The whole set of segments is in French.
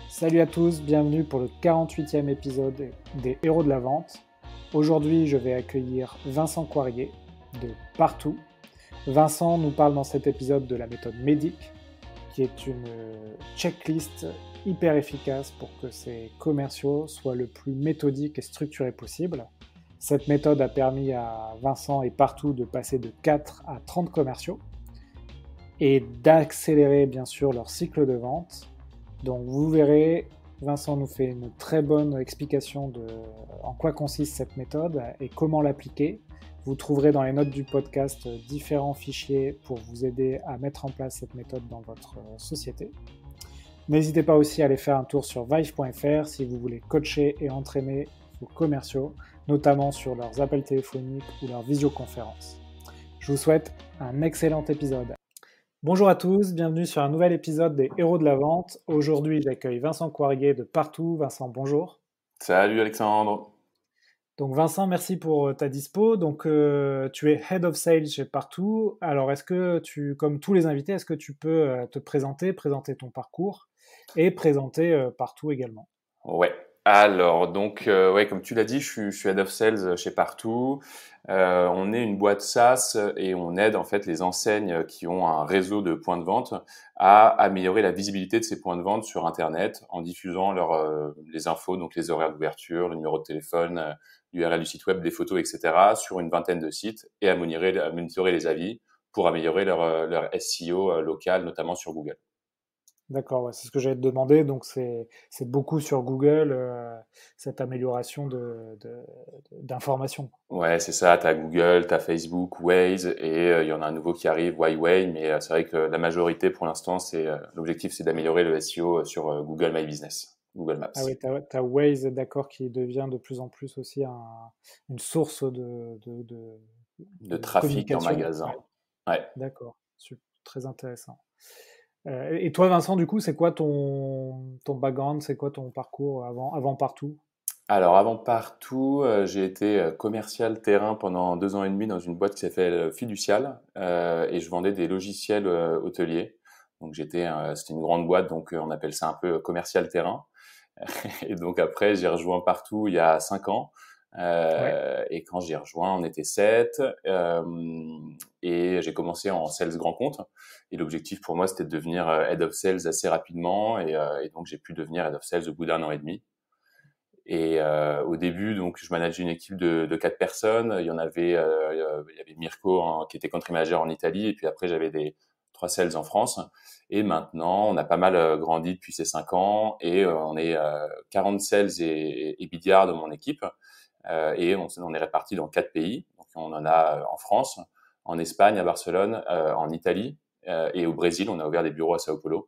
Salut à tous, bienvenue pour le 48e épisode des Héros de la Vente. Aujourd'hui, je vais accueillir Vincent Coirier de Partout. Vincent nous parle dans cet épisode de la méthode MEDDIC, qui est une checklist hyper efficace pour que ces commerciaux soient le plus méthodiques et structurés possible. Cette méthode a permis à Vincent et Partout de passer de 4 à 30 commerciaux et d'accélérer bien sûr leur cycle de vente. Donc vous verrez, Vincent nous fait une très bonne explication de en quoi consiste cette méthode et comment l'appliquer. Vous trouverez dans les notes du podcast différents fichiers pour vous aider à mettre en place cette méthode dans votre société. N'hésitez pas aussi à aller faire un tour sur vive.fr si vous voulez coacher et entraîner vos commerciaux, notamment sur leurs appels téléphoniques ou leurs visioconférences. Je vous souhaite un excellent épisode. Bonjour à tous, bienvenue sur un nouvel épisode des Héros de la Vente. Aujourd'hui, j'accueille Vincent Coirier de Partout. Vincent, bonjour. Salut Alexandre. Donc Vincent, merci pour ta dispo. Donc tu es Head of Sales chez Partout. Alors est-ce que comme tous les invités, est-ce que tu peux te présenter ton parcours et présenter Partout également? Ouais. Alors ouais, comme tu l'as dit, je suis Head of Sales chez Partout. On est une boîte SaaS et on aide en fait les enseignes qui ont un réseau de points de vente à améliorer la visibilité de ces points de vente sur Internet en diffusant les infos, donc les horaires d'ouverture, le numéro de téléphone, l'URL du site web, des photos, etc. sur une vingtaine de sites et à monitorer les avis pour améliorer leur SEO local, notamment sur Google. D'accord, ouais, c'est ce que j'allais te demander. Donc c'est beaucoup sur Google, cette amélioration d'informations. Ouais, c'est ça. T'as Google, t'as Facebook, Waze, et il y en a un nouveau qui arrive, Huawei. Mais c'est vrai que la majorité, pour l'instant, l'objectif, c'est d'améliorer le SEO sur Google My Business, Google Maps. Ah oui, t'as Waze, d'accord, qui devient de plus en plus aussi une source De de trafic en communication. magasin. Ouais, Ouais. d'accord, très intéressant. Et toi, Vincent, du coup, c'est quoi ton background, c'est quoi ton parcours avant Partout? Alors avant Partout, j'ai été commercial terrain pendant 2 ans et demi dans une boîte qui s'appelle Fiducial, et je vendais des logiciels hôteliers. Donc c'était une grande boîte, donc on appelle ça un peu commercial terrain. Et donc après, j'ai rejoint Partout il y a 5 ans. Ouais, Et quand j'ai rejoint, on était 7. Et j'ai commencé en sales grand compte. Et l'objectif pour moi, c'était de devenir head of sales assez rapidement. Et donc, j'ai pu devenir head of sales au bout d'1 an et demi. Et au début, donc, je manageais une équipe de 4 personnes. Il y avait Mirko qui était country manager en Italie. Et puis après, j'avais 3 sales en France. Et maintenant, on a pas mal grandi depuis ces 5 ans. Et on est 40 sales et BDR dans mon équipe. Et on est répartis dans 4 pays. Donc, on en a en France, en Espagne, à Barcelone, en Italie et au Brésil. On a ouvert des bureaux à Sao Paulo.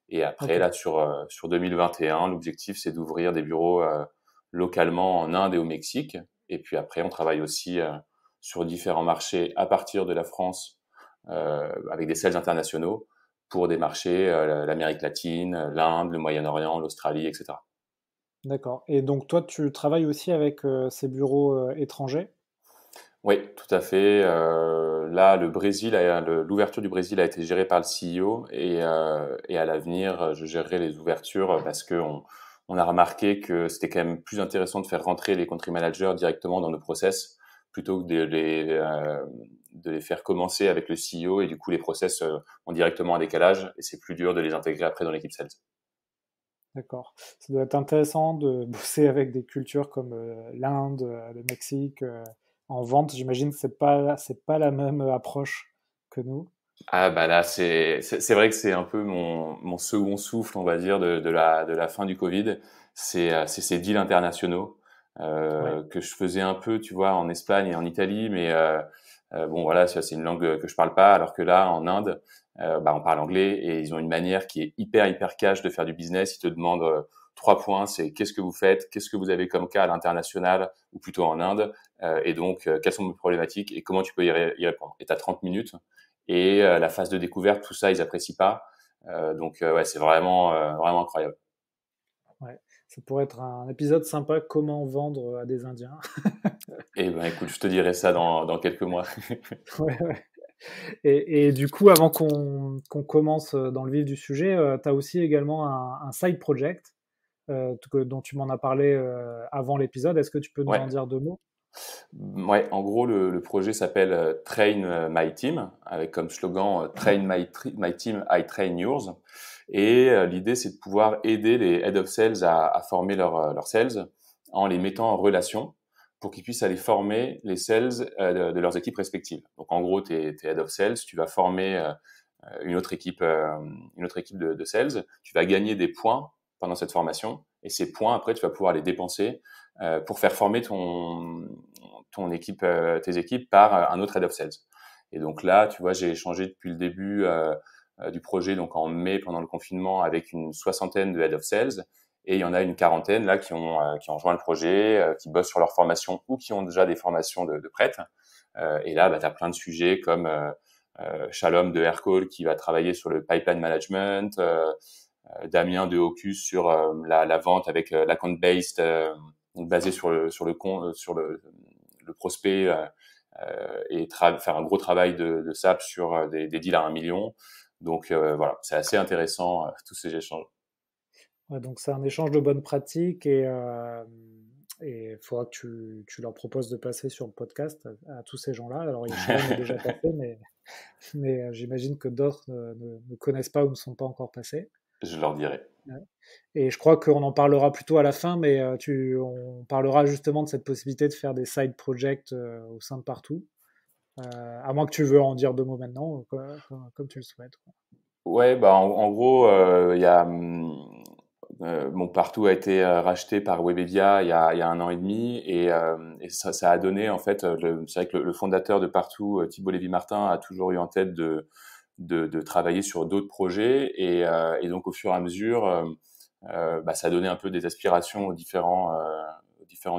Et après, ok, là, sur 2021, l'objectif, c'est d'ouvrir des bureaux localement en Inde et au Mexique. Et puis après, on travaille aussi sur différents marchés à partir de la France avec des sales internationaux pour des marchés, l'Amérique latine, l'Inde, le Moyen-Orient, l'Australie, etc. d'accord. Et donc toi, tu travailles aussi avec ces bureaux étrangers? Oui, tout à fait. Là, l'ouverture du Brésil a été gérée par le CEO et à l'avenir, je gérerai les ouvertures parce que on a remarqué que c'était quand même plus intéressant de faire rentrer les country managers directement dans nos process plutôt que de les faire commencer avec le CEO et du coup les process ont directement un décalage et c'est plus dur de les intégrer après dans l'équipe sales. D'accord. Ça doit être intéressant de bosser avec des cultures comme l'Inde, le Mexique, en vente. J'imagine que c'est pas la même approche que nous. Ah bah là c'est vrai que c'est un peu mon second souffle on va dire de la fin du Covid. C'est ces deals internationaux Ouais, que je faisais un peu tu vois en Espagne et en Italie, mais bon voilà ça, c'est une langue que je parle pas, alors que là en Inde bah on parle anglais et ils ont une manière qui est hyper cash de faire du business. Ils te demandent 3 points, c'est qu'est-ce que vous faites, qu'est-ce que vous avez comme cas à l'international ou plutôt en Inde, et donc quelles sont vos problématiques et comment tu peux y répondre. Et t'as 30 minutes. Et la phase de découverte, tout ça, ils apprécient pas. Ouais, c'est vraiment incroyable. ouais. Ça pourrait être un épisode sympa, comment vendre à des Indiens. Et ben écoute, je te dirai ça dans quelques mois. Ouais, ouais. Et du coup, avant qu'on commence dans le vif du sujet, tu as aussi également un side project dont tu m'en as parlé avant l'épisode. Est-ce que tu peux nous en Ouais. dire deux mots? Ouais, en gros, le projet s'appelle Train My Team, avec comme slogan Train my team, I train yours. Et l'idée, c'est de pouvoir aider les head of sales à former leurs sales en les mettant en relation pour qu'ils puissent aller former les sales de leurs équipes respectives. Donc, en gros, t'es head of sales, tu vas former une autre équipe de sales, tu vas gagner des points pendant cette formation, et ces points, après, tu vas pouvoir les dépenser pour faire former ton équipe, tes équipes par un autre head of sales. Et donc là, tu vois, j'ai échangé depuis le début du projet, donc en mai pendant le confinement, avec une soixantaine de head of sales, et il y en a une quarantaine là qui ont rejoint le projet, qui bossent sur leur formation ou qui ont déjà des formations de prêtes. Et là, bah, tu as plein de sujets comme Shalom de Aircall qui va travailler sur le pipeline management, Damien de Hocus sur la vente avec l'account-based, basé sur le prospect et faire un gros travail de SAP sur des deals à 1 million. Donc voilà, c'est assez intéressant tous ces échanges. Ouais, donc c'est un échange de bonnes pratiques et il faudra que tu leur proposes de passer sur le podcast à tous ces gens-là. Alors, Shalom est déjà passé, mais j'imagine que d'autres ne connaissent pas ou ne sont pas encore passés. Je leur dirai. Ouais. Et je crois qu'on en parlera plutôt à la fin, mais on parlera justement de cette possibilité de faire des side projects au sein de Partout. À moins que tu veux en dire deux mots maintenant, comme tu le souhaites, quoi. Ouais, bah en gros, il y a mon Partout a été racheté par Webedia il y a 1 an et demi et ça a donné en fait c'est vrai que le fondateur de Partout, Thibault Lévy-Martin, a toujours eu en tête de travailler sur d'autres projets et donc au fur et à mesure bah, ça a donné un peu des aspirations aux différents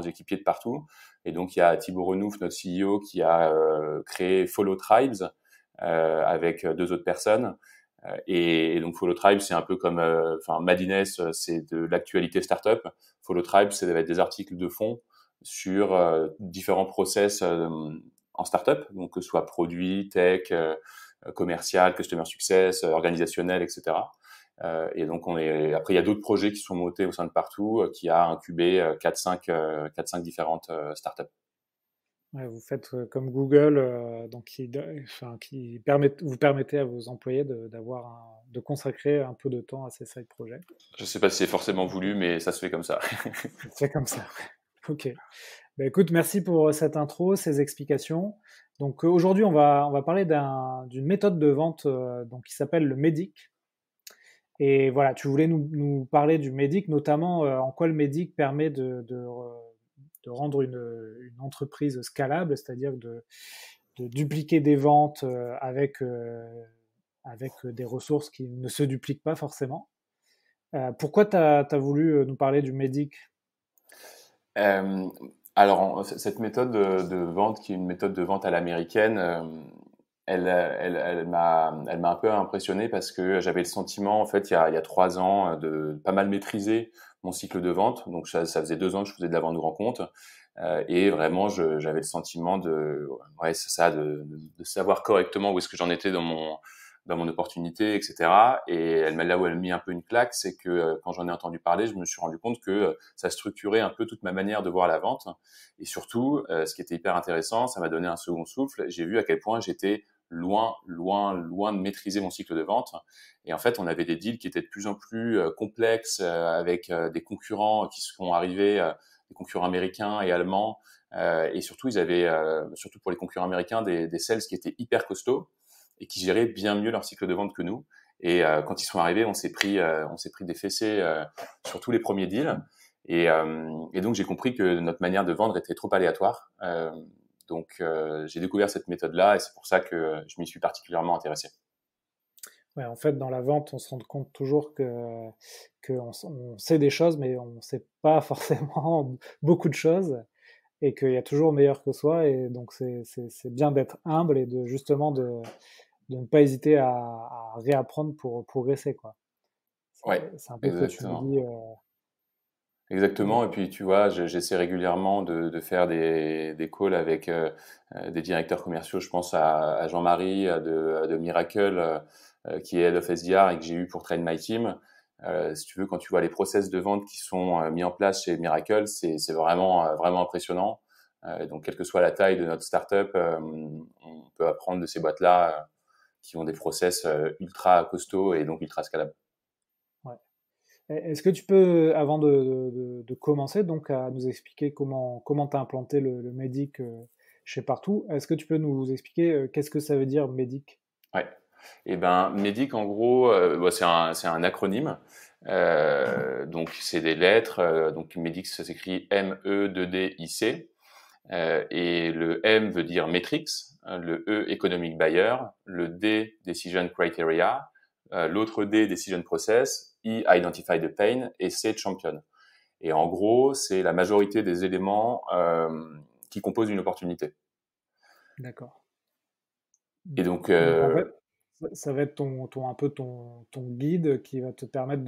équipiers de Partout. Et donc il y a Thibaut Renouf, notre CEO, qui a créé Follow Tribes avec deux autres personnes. Et donc Follow Tribe, c'est un peu comme, enfin Madines, c'est de l'actualité startup. Follow Tribe, c'est d'être des articles de fond sur différents process en startup, donc que ce soit produit, tech, commercial, customer success, organisationnel, etc. Et donc après il y a d'autres projets qui sont montés au sein de Partout, qui a incubé 4-5 différentes startups. Ouais, vous faites comme Google, donc vous permettez à vos employés de consacrer un peu de temps à ces side projects. Je sais pas si c'est forcément voulu, mais ça se fait comme ça. C'est comme ça. Ok. Bah, écoute, merci pour cette intro, ces explications. Donc aujourd'hui, on va parler d'une méthode de vente donc, qui s'appelle le MEDDIC. Et voilà, tu voulais nous parler du MEDDIC, notamment en quoi le MEDDIC permet de rendre une entreprise scalable, c'est-à-dire de dupliquer des ventes avec des ressources qui ne se dupliquent pas forcément. Pourquoi tu as voulu nous parler du MEDDIC? Euh, alors, cette méthode de vente, qui est une méthode de vente à l'américaine, elle m'a un peu impressionné parce que j'avais le sentiment, en fait, il y a 3 ans, de pas mal maîtriser mon cycle de vente. Donc, ça faisait 2 ans que je faisais de la vente de grand compte. Et vraiment, j'avais le sentiment ouais, c'est ça, de savoir correctement où est-ce que j'en étais dans mon opportunité, etc. Et là où elle m'a mis un peu une claque, c'est que quand j'en ai entendu parler, je me suis rendu compte que ça structurait un peu toute ma manière de voir la vente. Et surtout, ce qui était hyper intéressant, ça m'a donné un second souffle. J'ai vu à quel point j'étais loin de maîtriser mon cycle de vente. Et en fait, on avait des deals qui étaient de plus en plus complexes avec des concurrents qui sont arrivés, des concurrents américains et allemands. Et surtout, ils avaient, surtout pour les concurrents américains, des sales qui étaient hyper costauds et qui géraient bien mieux leur cycle de vente que nous. Et quand ils sont arrivés, on s'est pris des fessées sur tous les premiers deals. Et donc j'ai compris que notre manière de vendre était trop aléatoire. Donc j'ai découvert cette méthode-là et c'est pour ça que je m'y suis particulièrement intéressé. Ouais, en fait, dans la vente, on se rend compte toujours on sait des choses, mais on ne sait pas forcément beaucoup de choses, et qu'il y a toujours meilleur que soi. Et donc, c'est bien d'être humble et justement de ne pas hésiter à réapprendre pour progresser, quoi. Ouais, C'est un peu ce que tu nous exactement. dis. Exactement. Et puis, tu vois, j'essaie régulièrement de faire des calls avec des directeurs commerciaux. Je pense à Jean-Marie de Miracle, qui est Head of SDR et que j'ai eu pour Train My Team. Si tu veux, quand tu vois les process de vente qui sont mis en place chez Miracle, c'est vraiment, vraiment impressionnant. Donc, quelle que soit la taille de notre startup, on peut apprendre de ces boîtes-là qui ont des process ultra costauds et donc ultra scalables. Ouais. Est-ce que tu peux, avant de commencer, donc à nous expliquer comment tu as implanté le Médic chez Partout, est-ce que tu peux nous expliquer qu'est-ce que ça veut dire Médic? Ouais. Et ben, MEDIC, en gros, bah, c'est un acronyme. Donc, c'est des lettres. Donc, MEDIC, ça s'écrit MEDDIC. Et le M veut dire Metrics, le E, Economic Buyer, le D, Decision Criteria, l'autre D, Decision Process, I, Identify the Pain, et C, Champion. Et en gros, c'est la majorité des éléments qui composent une opportunité. D'accord. Et donc, Donc en fait, ça va être un peu ton guide qui va te permettre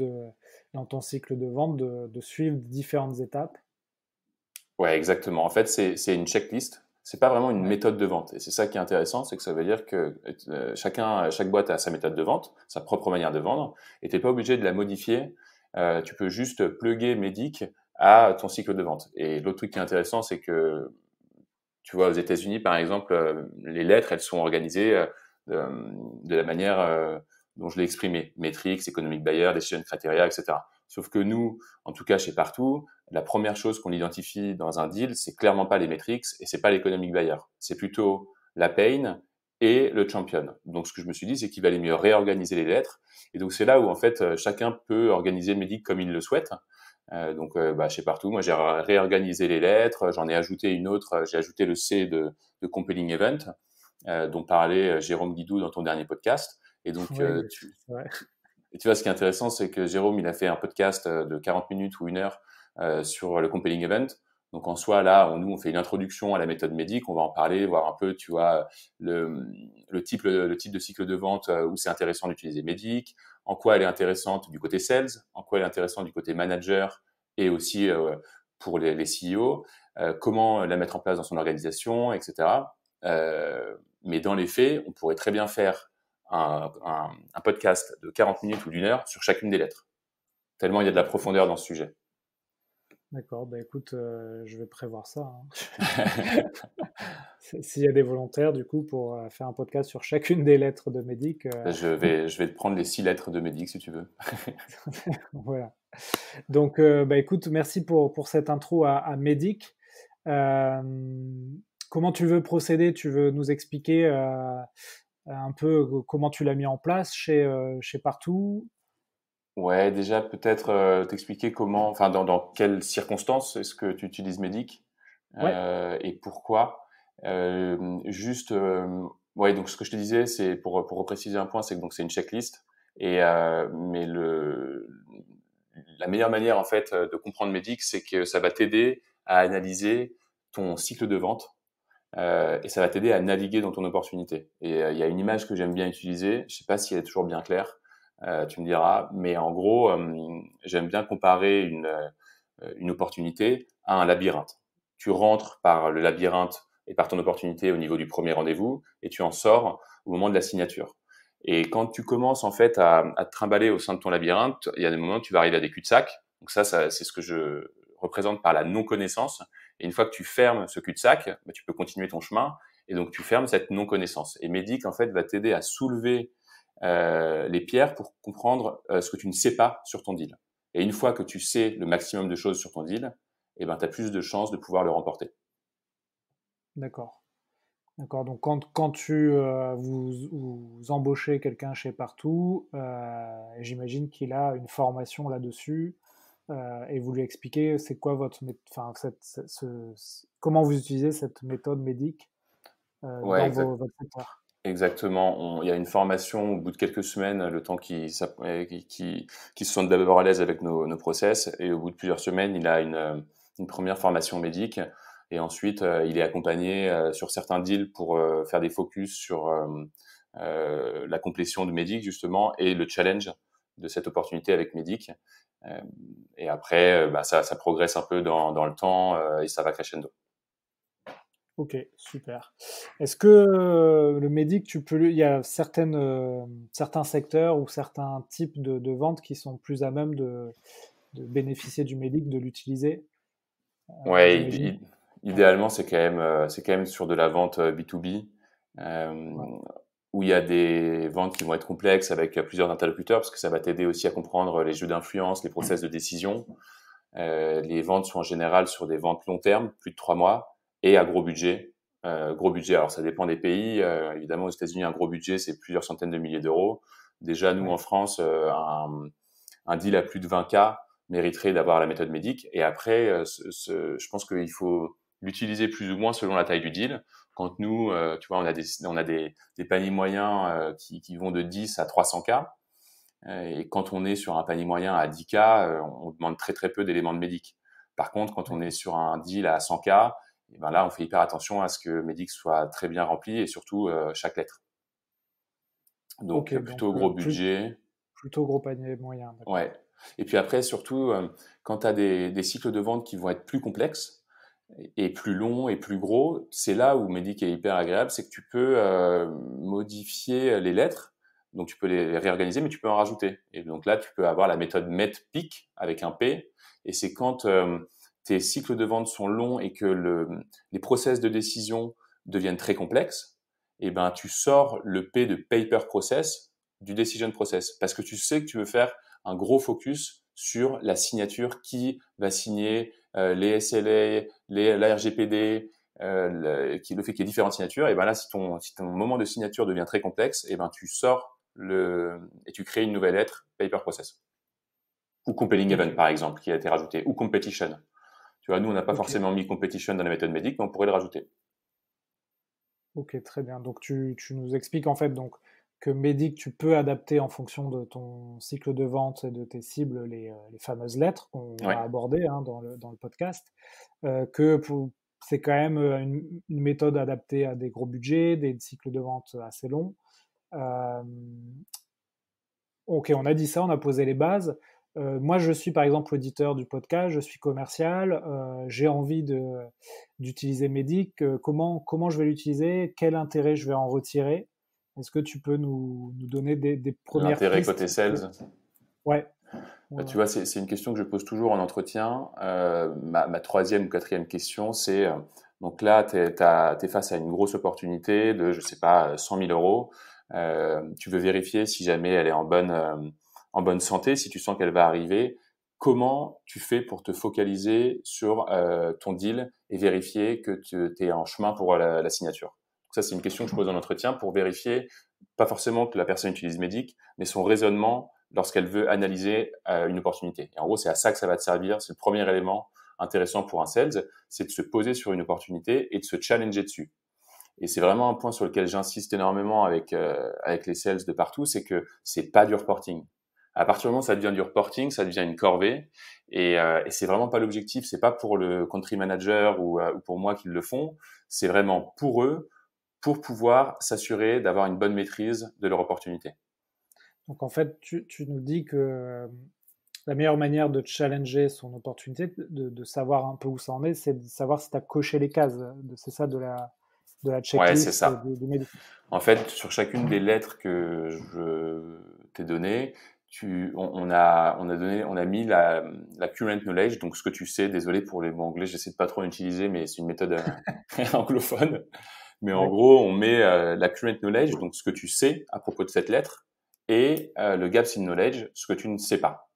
dans ton cycle de vente de suivre différentes étapes. ouais, exactement. En fait, c'est une checklist. C'est pas vraiment une Ouais, méthode de vente. Et c'est ça qui est intéressant, c'est que ça veut dire que chaque boîte a sa méthode de vente, sa propre manière de vendre, et t'es pas obligé de la modifier. Tu peux juste plugger Medic à ton cycle de vente. Et l'autre truc qui est intéressant, c'est que tu vois, aux États-Unis, par exemple, les lettres, elles sont organisées de la manière dont je l'ai exprimé. Metrics, Economic Buyer, Decision Criteria, etc. Sauf que nous, en tout cas chez Partout, la première chose qu'on identifie dans un deal, c'est clairement pas les metrics et c'est pas l'Economic Buyer. C'est plutôt la pain et le champion. Donc, ce que je me suis dit, c'est qu'il valait mieux réorganiser les lettres. Et donc, c'est là où, en fait, chacun peut organiser le médic comme il le souhaite. Donc, bah, chez Partout, moi, j'ai réorganisé les lettres, j'en ai ajouté une autre, j'ai ajouté le C de Compelling Event, dont parlait Jérôme Guidou dans ton dernier podcast. Et donc, ouais, c'est vrai. et tu vois, ce qui est intéressant, c'est que Jérôme, il a fait un podcast de 40 minutes ou 1 heure sur le Compelling Event. Donc, en soi, là, nous, on fait une introduction à la méthode médic. On va en parler, voir un peu, tu vois, le type de cycle de vente où c'est intéressant d'utiliser médic, en quoi elle est intéressante du côté sales, en quoi elle est intéressante du côté manager et aussi pour les CEO, comment la mettre en place dans son organisation, etc. Mais dans les faits, on pourrait très bien faire un podcast de 40 minutes ou d'1 heure sur chacune des lettres. Tellement il y a de la profondeur dans ce sujet. D'accord, bah écoute, je vais prévoir ça, hein. S'il y a des volontaires, du coup, pour faire un podcast sur chacune des lettres de Médic, Je vais te prendre les 6 lettres de Médic si tu veux. voilà. Donc, bah écoute, merci pour cette intro à Médic. Euh, Comment tu veux procéder? Tu veux nous expliquer un peu comment tu l'as mis en place chez Partout? Ouais, déjà peut-être t'expliquer comment, enfin dans quelles circonstances est-ce que tu utilises Médic Ouais, et pourquoi. Juste, ouais, donc ce que je te disais, c'est pour repréciser un point, c'est que donc c'est une checklist et mais la meilleure manière en fait de comprendre Médic, c'est que ça va t'aider à analyser ton cycle de vente et ça va t'aider à naviguer dans ton opportunité. Et il y a une image que j'aime bien utiliser, je sais pas si elle est toujours bien claire, tu me diras, mais en gros, j'aime bien comparer une opportunité à un labyrinthe. Tu rentres par le labyrinthe et par ton opportunité au niveau du premier rendez-vous et tu en sors au moment de la signature. Et quand tu commences en fait à te trimballer au sein de ton labyrinthe, il y a des moments où tu vas arriver à des cul-de-sac. Donc ça c'est ce que je représente par la non-connaissance. Et une fois que tu fermes ce cul-de-sac, bah, tu peux continuer ton chemin. Et donc tu fermes cette non-connaissance. Et Médic en fait va t'aider à soulever les pierres pour comprendre ce que tu ne sais pas sur ton deal. Et une fois que tu sais le maximum de choses sur ton deal, eh ben, tu as plus de chances de pouvoir le remporter. d'accord. D'accord. Donc, vous embauchez quelqu'un chez Partout, j'imagine qu'il a une formation là-dessus, et vous lui expliquez c'est quoi enfin, comment vous utilisez cette méthode médic Ouais, votre secteur. exactement. Il y a une formation au bout de quelques semaines, le temps qu'il se sente d'abord à l'aise avec nos process. Et au bout de plusieurs semaines, il a une première formation médic. Et ensuite, il est accompagné sur certains deals pour faire des focus sur la complétion de médic, justement, et le challenge de cette opportunité avec médic. Euh, et après, ça progresse un peu dans le temps et ça va crescendo. Ok, super. Est-ce que le médic, il y a certains secteurs ou certains types de ventes qui sont plus à même de bénéficier du médic, de l'utiliser, Ouais, j'imagine. Ouais, idéalement, c'est quand même sur de la vente B2B, euh, ouais, où il y a des ventes qui vont être complexes avec plusieurs interlocuteurs, parce que ça va t'aider aussi à comprendre les jeux d'influence, les process de décision. Les ventes sont en général sur des ventes long terme, plus de 3 mois, et à gros budget. Gros budget, alors ça dépend des pays. Évidemment, aux États-Unis, un gros budget, c'est plusieurs centaines de milliers d'euros. Déjà, nous, en ouais. France, un deal à plus de 20K mériterait d'avoir la méthode médic. Et après, je pense qu'il faut l'utiliser plus ou moins selon la taille du deal. Quand nous, tu vois, on a des paniers moyens qui vont de 10 à 300K. Et quand on est sur un panier moyen à 10K, on demande très très peu d'éléments de médic. Par contre, quand on est sur un deal à 100K, et ben là, on fait hyper attention à ce que médic soit très bien rempli et surtout chaque lettre. Ok, Donc donc plutôt gros budget. plutôt gros panier moyen, d'accord. Ouais. Et puis après, surtout, quand tu as des cycles de vente qui vont être plus complexes et plus longs et plus gros, c'est là où Medic est hyper agréable, c'est que tu peux modifier les lettres, donc tu peux les réorganiser, mais tu peux en rajouter. Et donc là, tu peux avoir la méthode MET-PIC avec un P, et c'est quand tes cycles de vente sont longs et que les process de décision deviennent très complexes, et ben tu sors le P de Paper Process du Decision Process, parce que tu sais que tu veux faire un gros focus sur la signature, qui va signer les SLA, la RGPD, le fait qu'il y ait différentes signatures. Et ben là, si ton moment de signature devient très complexe, et ben tu sors et tu crées une nouvelle lettre paper process. Ou compelling Ok, event, par exemple, qui a été rajouté. Ou competition. Tu vois, nous, on n'a pas ok, forcément mis competition dans la méthode médic, mais on pourrait le rajouter. ok, très bien. Donc tu nous expliques en fait donc que médic, tu peux adapter en fonction de ton cycle de vente et de tes cibles les fameuses lettres qu'on Ouais. va aborder hein, dans le podcast. Que c'est quand même une méthode adaptée à des gros budgets, des cycles de vente assez longs. Euh, ok, on a dit ça, on a posé les bases. Moi, je suis par exemple auditeur du podcast, je suis commercial, j'ai envie d'utiliser Medic. Comment je vais l'utiliser? Quel intérêt je vais en retirer? Est-ce que tu peux nous donner des premières L'intérêt côté pistes? sales. Ouais, ouais, Tu ouais. vois, c'est une question que je pose toujours en entretien. Ma troisième ou quatrième question, c'est donc là, t'es face à une grosse opportunité de, je sais pas, 100 000 euros. Tu veux vérifier si jamais elle est en bonne santé, si tu sens qu'elle va arriver. Comment tu fais pour te focaliser sur ton deal et vérifier que tu es en chemin pour la signature? Donc ça, c'est une question que je pose en entretien pour vérifier, pas forcément que la personne utilise Médic, mais son raisonnement lorsqu'elle veut analyser une opportunité. Et en gros, c'est à ça que ça va te servir. C'est le premier élément intéressant pour un sales, c'est de se poser sur une opportunité et de se challenger dessus. Et c'est vraiment un point sur lequel j'insiste énormément avec les sales de partout, c'est que c'est pas du reporting. À partir du moment où ça devient du reporting, ça devient une corvée, et c'est vraiment pas l'objectif. C'est pas pour le country manager ou pour moi qu'ils le font. C'est vraiment pour eux, pour pouvoir s'assurer d'avoir une bonne maîtrise de leur opportunité. Donc en fait, tu nous dis que la meilleure manière de challenger son opportunité, de savoir un peu où ça en est, c'est de savoir si tu as coché les cases. C'est ça de la Ouais, c'est checklist ça. du médic. En fait, sur chacune des lettres que je t'ai données, on a mis la current knowledge, donc ce que tu sais. Désolé pour les mots anglais, j'essaie de pas trop l'utiliser, mais c'est une méthode anglophone. Mais en D'accord. gros, on met la current knowledge, donc ce que tu sais à propos de cette lettre, et le gaps in knowledge, ce que tu ne sais pas.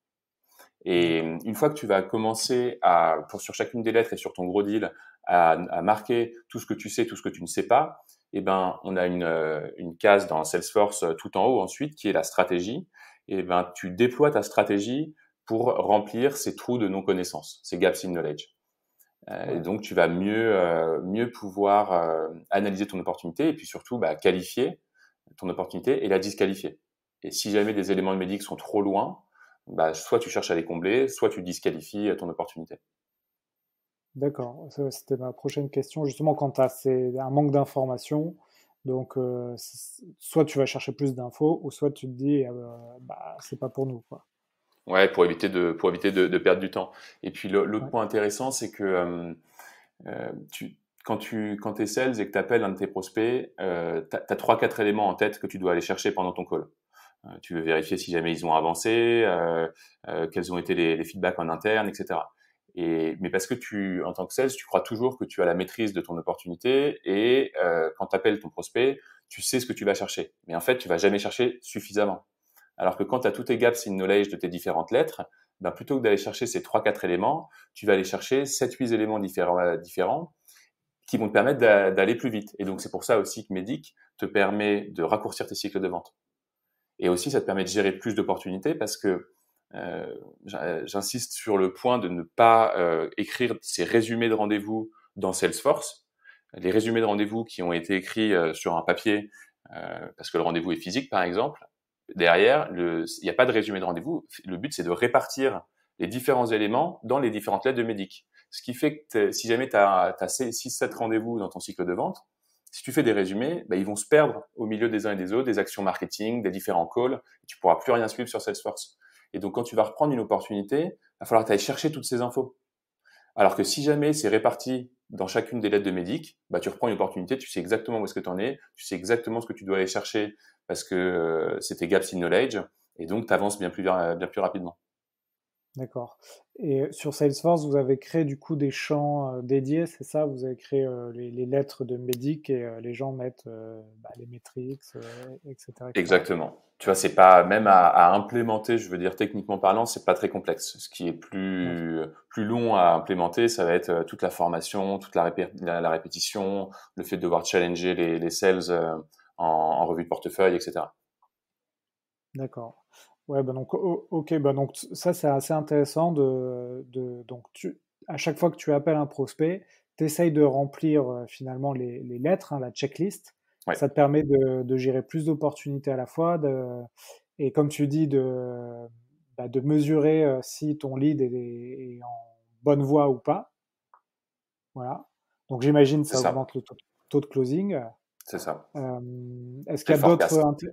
Et D'accord. une fois que tu vas commencer sur chacune des lettres et sur ton gros deal, à marquer tout ce que tu sais, tout ce que tu ne sais pas, eh ben, on a une case dans Salesforce tout en haut ensuite qui est la stratégie. Et ben, tu déploies ta stratégie pour remplir ces trous de non-connaissance, ces gaps in knowledge. Et Ouais. donc, tu vas mieux pouvoir analyser ton opportunité et puis surtout qualifier ton opportunité et la disqualifier. Et si jamais des éléments de médic sont trop loin, soit tu cherches à les combler, soit tu disqualifies ton opportunité. D'accord. C'était ma prochaine question. Justement, quand tu as un manque d'informations, donc soit tu vas chercher plus d'infos, ou soit tu te dis, bah, c'est pas pour nous, quoi. Ouais, pour éviter de perdre du temps. Et puis l'autre Ouais. point intéressant, c'est que quand tu es sales et que tu appelles un de tes prospects, tu as 3-4 éléments en tête que tu dois aller chercher pendant ton call. Tu veux vérifier si jamais ils ont avancé, quels ont été les feedbacks en interne, etc. Mais parce que en tant que sales, tu crois toujours que tu as la maîtrise de ton opportunité et quand tu appelles ton prospect, tu sais ce que tu vas chercher. Mais en fait, tu vas jamais chercher suffisamment. Alors que quand tu as tous tes gaps in knowledge de tes différentes lettres, ben plutôt que d'aller chercher ces 3-4 éléments, tu vas aller chercher 7-8 éléments différents qui vont te permettre d'aller plus vite. Et donc, c'est pour ça aussi que Medic te permet de raccourcir tes cycles de vente. Et aussi, ça te permet de gérer plus d'opportunités parce que j'insiste sur le point de ne pas écrire ces résumés de rendez-vous dans Salesforce. Les résumés de rendez-vous qui ont été écrits sur un papier, parce que le rendez-vous est physique, par exemple, derrière, il n'y a pas de résumé de rendez-vous. Le but, c'est de répartir les différents éléments dans les différentes lettres de Medic. Ce qui fait que si jamais tu as 6-7 rendez-vous dans ton cycle de vente, si tu fais des résumés, bah, ils vont se perdre au milieu des uns et des autres, des actions marketing, des différents calls, et tu pourras plus rien suivre sur Salesforce. Et donc, quand tu vas reprendre une opportunité, il va falloir que tu ailles chercher toutes ces infos. Alors que si jamais c'est réparti dans chacune des lettres de Medic, bah, tu reprends une opportunité, tu sais exactement où est-ce que tu en es, tu sais exactement ce que tu dois aller chercher parce que c'était gaps in knowledge, et donc tu avances bien plus rapidement. D'accord. Et sur Salesforce, vous avez créé du coup des champs dédiés, c'est ça? Vous avez créé les lettres de Medic et les gens mettent les métriques, etc., etc. Exactement. Tu vois, c'est pas même à implémenter, je veux dire techniquement parlant, c'est pas très complexe. Ce qui est D'accord. plus long à implémenter, ça va être toute la formation, toute la répétition, le fait de devoir challenger les sales en revue de portefeuille, etc. D'accord. Ouais, bah donc, ok, bah donc ça c'est assez intéressant donc à chaque fois que tu appelles un prospect, tu essayes de remplir finalement les lettres, hein, la checklist. Ouais, Ça te permet de gérer plus d'opportunités à la fois, et comme tu dis, de mesurer si ton lead est en bonne voie ou pas. Voilà. Donc j'imagine c'est ça ça, augmente le taux de closing. c'est ça. Est-ce Et qu'il y le a d'autres forecast.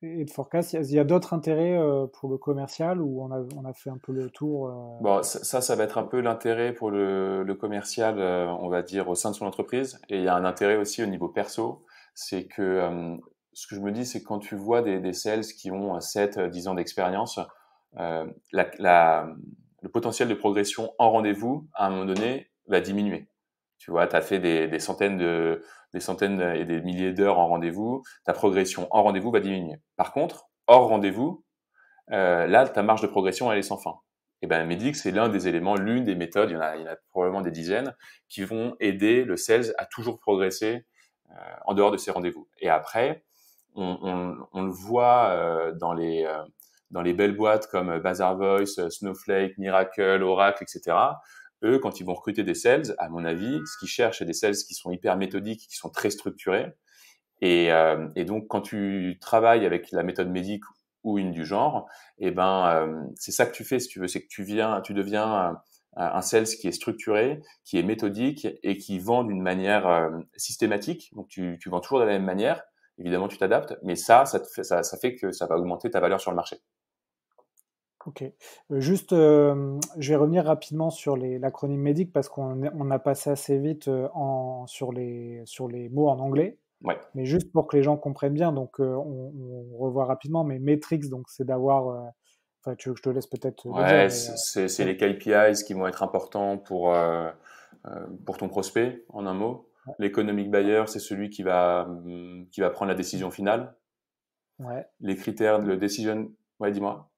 et de forecast, il y a d'autres intérêts pour le commercial ou on a fait un peu le tour Bon, ça va être un peu l'intérêt pour le commercial, on va dire, au sein de son entreprise. Et il y a un intérêt aussi au niveau perso. C'est que ce que je me dis, c'est que quand tu vois des sales qui ont 7, 10 ans d'expérience, euh, la, la- le potentiel de progression en rendez-vous, à un moment donné, va diminuer. Tu vois, tu as fait des centaines et des milliers d'heures en rendez-vous, ta progression en rendez-vous va diminuer. Par contre, hors rendez-vous, là, ta marge de progression, elle est sans fin. Et ben, Medix, c'est l'un des éléments, l'une des méthodes, il y en a probablement des dizaines, qui vont aider le sales à toujours progresser en dehors de ses rendez-vous. Et après, on le voit dans les belles boîtes comme Bazaar Voice, Snowflake, Miracle, Oracle, etc. Eux, quand ils vont recruter des sales, à mon avis, ce qu'ils cherchent, c'est des sales qui sont hyper méthodiques, qui sont très structurés, et donc, quand tu travailles avec la méthode médique ou une du genre, eh ben, c'est ça que tu fais, si tu veux, c'est que tu deviens un sales qui est structuré, qui est méthodique et qui vend d'une manière systématique. Donc, tu vends toujours de la même manière. Évidemment, tu t'adaptes, mais ça fait que ça va augmenter ta valeur sur le marché. Ok. Juste, je vais revenir rapidement sur l'acronyme MEDIC parce on a passé assez vite sur les mots en anglais. Ouais, Mais juste pour que les gens comprennent bien, donc on revoit rapidement, mais metrics, donc c'est d'avoir, enfin tu veux que je te laisse peut-être le dire, ouais, mais c'est les KPIs qui vont être importants pour ton prospect, en un mot. L'economic buyer, c'est celui qui va prendre la décision finale. ouais. Les critères, le decision, ouais, dis-moi.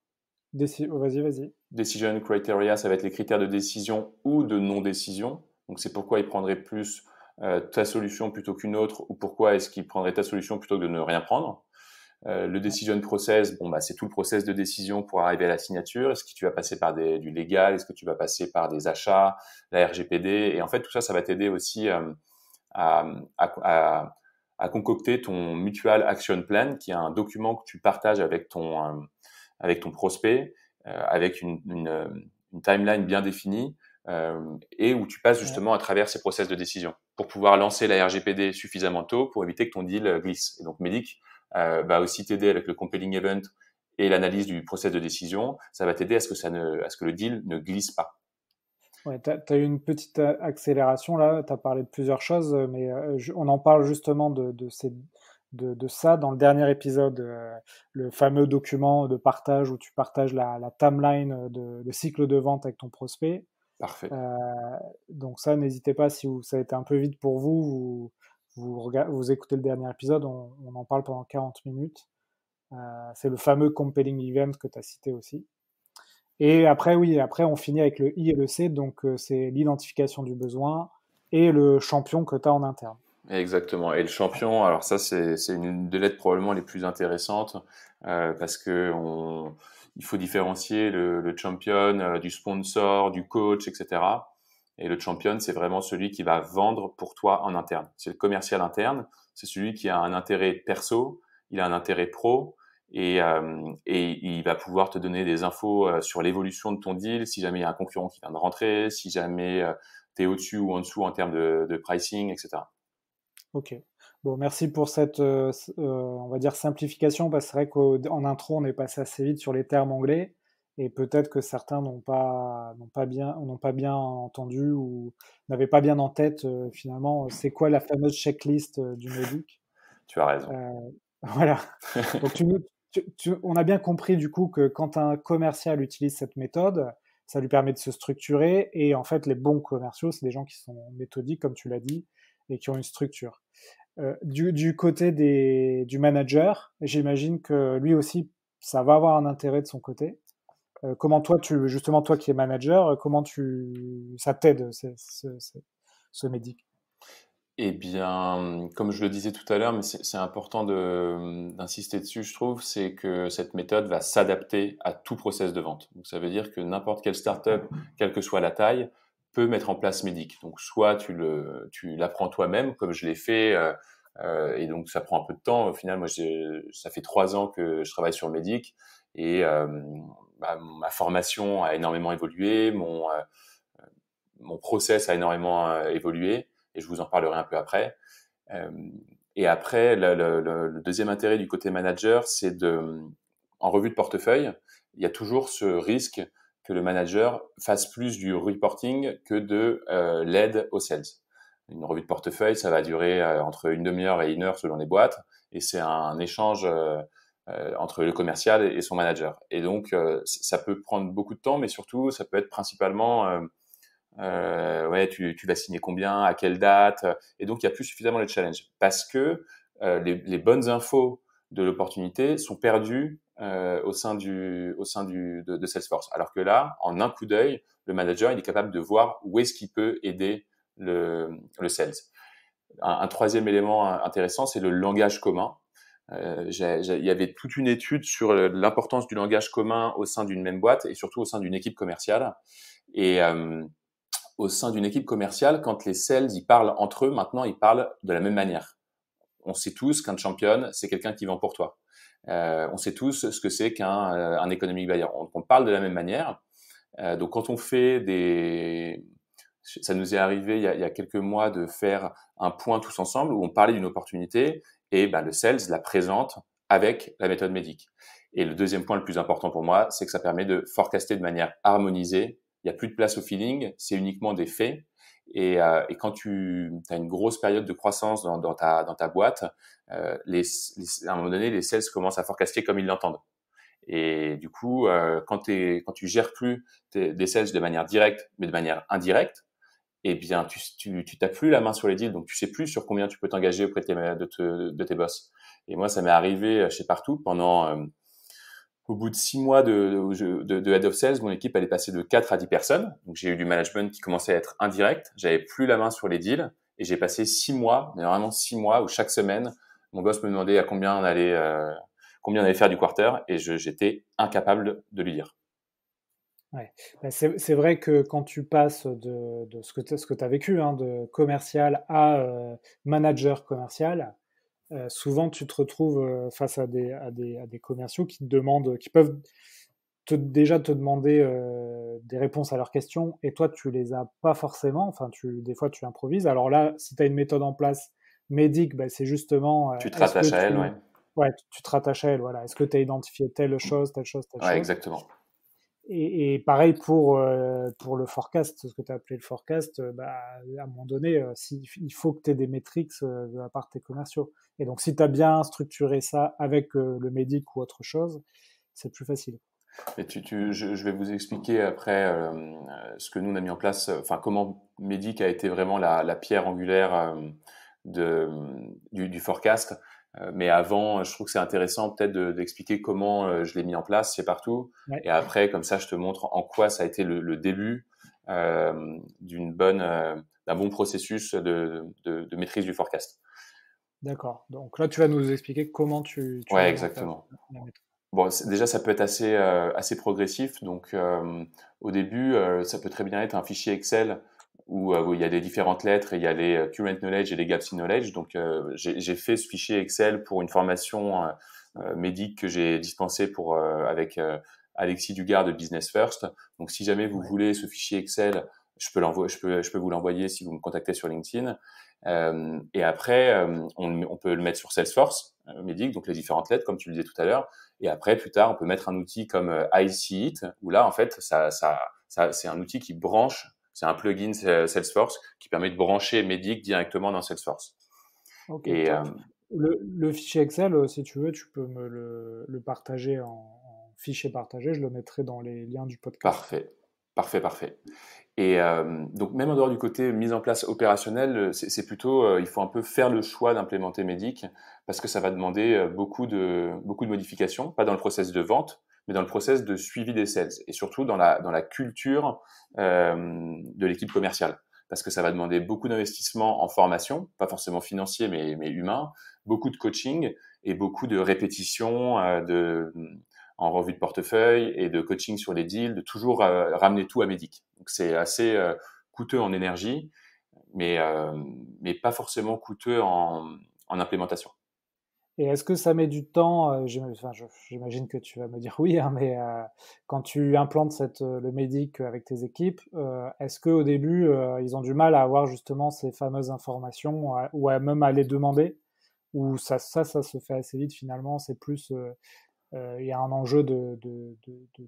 Vas-y, vas-y. Decision criteria, ça va être les critères de décision ou de non-décision. Donc, c'est pourquoi il prendrait plus ta solution plutôt qu'une autre, ou pourquoi est-ce qu'il prendrait ta solution plutôt que de ne rien prendre. Le Ouais, decision process, bon, bah, c'est tout le process de décision pour arriver à la signature. Est-ce que tu vas passer par du légal? Est-ce que tu vas passer par des achats, la RGPD? Et en fait, tout ça, ça va t'aider aussi à, à, à, à concocter ton Mutual Action Plan, qui est un document que tu partages avec ton prospect, avec une timeline bien définie, et où tu passes ouais, justement à travers ces process de décision pour pouvoir lancer la RGPD suffisamment tôt pour éviter que ton deal glisse. Et donc Medic va aussi t'aider avec le compelling event et l'analyse du process de décision, ça va t'aider à ce que le deal ne glisse pas. Ouais, tu as eu une petite accélération là, tu as parlé de plusieurs choses, mais on en parle justement de ça dans le dernier épisode, le fameux document de partage où tu partages la timeline de cycle de vente avec ton prospect. Parfait. Donc ça, n'hésitez pas, si ça a été un peu vite pour vous écoutez le dernier épisode, on en parle pendant 40 minutes. C'est le fameux compelling event que tu as cité aussi. Et après, oui, après on finit avec le I et le C, donc c'est l'identification du besoin et le champion que tu as en interne. Exactement. Et le champion, alors ça, c'est une des lettres probablement les plus intéressantes parce que il faut différencier le champion du sponsor, du coach, etc. Et le champion, c'est vraiment celui qui va vendre pour toi en interne. C'est le commercial interne, c'est celui qui a un intérêt perso, il a un intérêt pro et il va pouvoir te donner des infos sur l'évolution de ton deal, si jamais il y a un concurrent qui vient de rentrer, si jamais tu es au-dessus ou en dessous en termes de pricing, etc. Ok. Bon, merci pour cette, on va dire, simplification, parce que c'est vrai qu'en intro, on est passé assez vite sur les termes anglais, et peut-être que certains n'ont pas bien entendu ou n'avaient pas bien en tête, finalement, c'est quoi la fameuse checklist du MEDIC. Tu as raison. Voilà. Donc, on a bien compris du coup que quand un commercial utilise cette méthode, ça lui permet de se structurer, et en fait, les bons commerciaux, c'est des gens qui sont méthodiques, comme tu l'as dit, et qui ont une structure. Du côté du manager, j'imagine que lui aussi, ça va avoir un intérêt de son côté. Comment toi, justement, toi qui es manager, ça t'aide, ce médic? Eh bien, comme je le disais tout à l'heure, mais c'est important d'insister dessus, je trouve, c'est que cette méthode va s'adapter à tout process de vente. Donc, ça veut dire que n'importe quelle startup, quelle que soit la taille, peut mettre en place Médic. Donc, soit tu l'apprends toi-même, comme je l'ai fait, et donc ça prend un peu de temps. Au final, moi, ça fait 3 ans que je travaille sur Médic et ma formation a énormément évolué, mon process a énormément évolué et je vous en parlerai un peu après. Euh, et après, le deuxième intérêt du côté manager, en revue de portefeuille, il y a toujours ce risque que le manager fasse plus du reporting que de l'aide aux sales. Une revue de portefeuille, ça va durer entre une demi-heure et 1 heure selon les boîtes, et c'est un échange entre le commercial et son manager. Et donc, ça peut prendre beaucoup de temps, mais surtout, ça peut être principalement ouais, tu vas signer combien, à quelle date, et donc il y a plus suffisamment de challenge parce que les bonnes infos de l'opportunité sont perdues de Salesforce. Alors que là, en un coup d'œil, le manager il est capable de voir où est-ce qu'il peut aider le sales. Un troisième élément intéressant, c'est le langage commun. Il y avait toute une étude sur l'importance du langage commun au sein d'une même boîte et surtout au sein d'une équipe commerciale. Et au sein d'une équipe commerciale, quand les sales ils parlent entre eux, maintenant ils parlent de la même manière. On sait tous qu'un champion, c'est quelqu'un qui vend pour toi. On sait tous ce que c'est un economic buyer. On parle de la même manière. Donc quand on fait ça nous est arrivé il y a quelques mois de faire un point tous ensemble où on parlait d'une opportunité et le sales la présente avec la méthode Médic. Et le deuxième point le plus important pour moi, c'est que ça permet de forecaster de manière harmonisée. Il n'y a plus de place au feeling, c'est uniquement des faits. Et quand tu as une grosse période de croissance dans ta boîte, à un moment donné, les sales commencent à forecaster comme ils l'entendent. Et du coup, quand tu gères plus des sales de manière directe, mais de manière indirecte, eh bien, tu t'as plus la main sur les deals, donc tu sais plus sur combien tu peux t'engager auprès de tes boss. Et moi, ça m'est arrivé chez Partout au bout de 6 mois de head of sales, mon équipe elle est passée de 4 à 10 personnes. Donc j'ai eu du management qui commençait à être indirect. J'avais plus la main sur les deals et j'ai passé 6 mois, mais vraiment 6 mois où chaque semaine, mon boss me demandait à combien on allait faire du quarter et j'étais incapable de lui dire. Ouais. C'est vrai que quand tu passes de ce que tu as vécu, hein, de commercial à manager commercial, souvent tu te retrouves face à des commerciaux qui te demandent, qui peuvent déjà te demander des réponses à leurs questions, et toi tu les as pas forcément, enfin des fois tu improvises. Alors là, si tu as une méthode en place, Médic, c'est justement Tu te est-ce que rattaches à elle, ouais. Ouais, tu te rattaches à elle, voilà. Est-ce que tu as identifié telle chose, telle chose, telle Ouais, chose? exactement. Et pareil pour le forecast, ce que tu as appelé le forecast, bah, à un moment donné, il faut que tu aies des métriques de la part de tes commerciaux. Et donc, si tu as bien structuré ça avec le médic ou autre chose, c'est plus facile. Et je vais vous expliquer après ce que nous on a mis en place, enfin comment Medic a été vraiment la pierre angulaire du forecast. Mais avant, je trouve que c'est intéressant peut-être d'expliquer comment je l'ai mis en place chez Partout. Ouais, Et après, comme ça, je te montre en quoi ça a été le début d'un bon processus de maîtrise du forecast. d'accord. Donc là, tu vas nous expliquer comment tu Ouais, mets en place exactement. la méthode. Bon, déjà, ça peut être assez progressif. Donc, au début, ça peut très bien être un fichier Excel où il y a les différentes lettres et il y a les current knowledge et les gaps in knowledge. Donc, j'ai fait ce fichier Excel pour une formation médic que j'ai dispensée avec Alexis Dugard de Business First. Donc, si jamais vous Ouais, voulez ce fichier Excel, je peux vous l'envoyer si vous me contactez sur LinkedIn. Et après, on peut le mettre sur Salesforce, Médic, donc les différentes lettres, comme tu le disais tout à l'heure. Et après, plus tard, on peut mettre un outil comme iSeeIt, où là, en fait, c'est un outil qui branche, c'est un plugin Salesforce qui permet de brancher Medic directement dans Salesforce. ok, Et top. Le fichier Excel, si tu veux, tu peux me le partager en fichier partagé. Je le mettrai dans les liens du podcast. parfait, parfait. Et donc, même en dehors du côté mise en place opérationnelle, c'est plutôt, il faut un peu faire le choix d'implémenter Medic parce que ça va demander beaucoup de modifications, pas dans le process de vente, mais dans le process de suivi des sales et surtout dans la culture de l'équipe commerciale. Parce que ça va demander beaucoup d'investissement en formation, pas forcément financier, mais humain, beaucoup de coaching et beaucoup de répétitions en revue de portefeuille et de coaching sur les deals, de toujours ramener tout à Medic. Donc c'est assez coûteux en énergie, mais pas forcément coûteux en implémentation. Et est-ce que ça met du temps, enfin, j'imagine que tu vas me dire oui, hein, mais quand tu implantes le médic avec tes équipes, est-ce qu'au début, ils ont du mal à avoir justement ces fameuses informations ou à même à les demander? Ou ça se fait assez vite finalement, c'est plus, il y a un enjeu de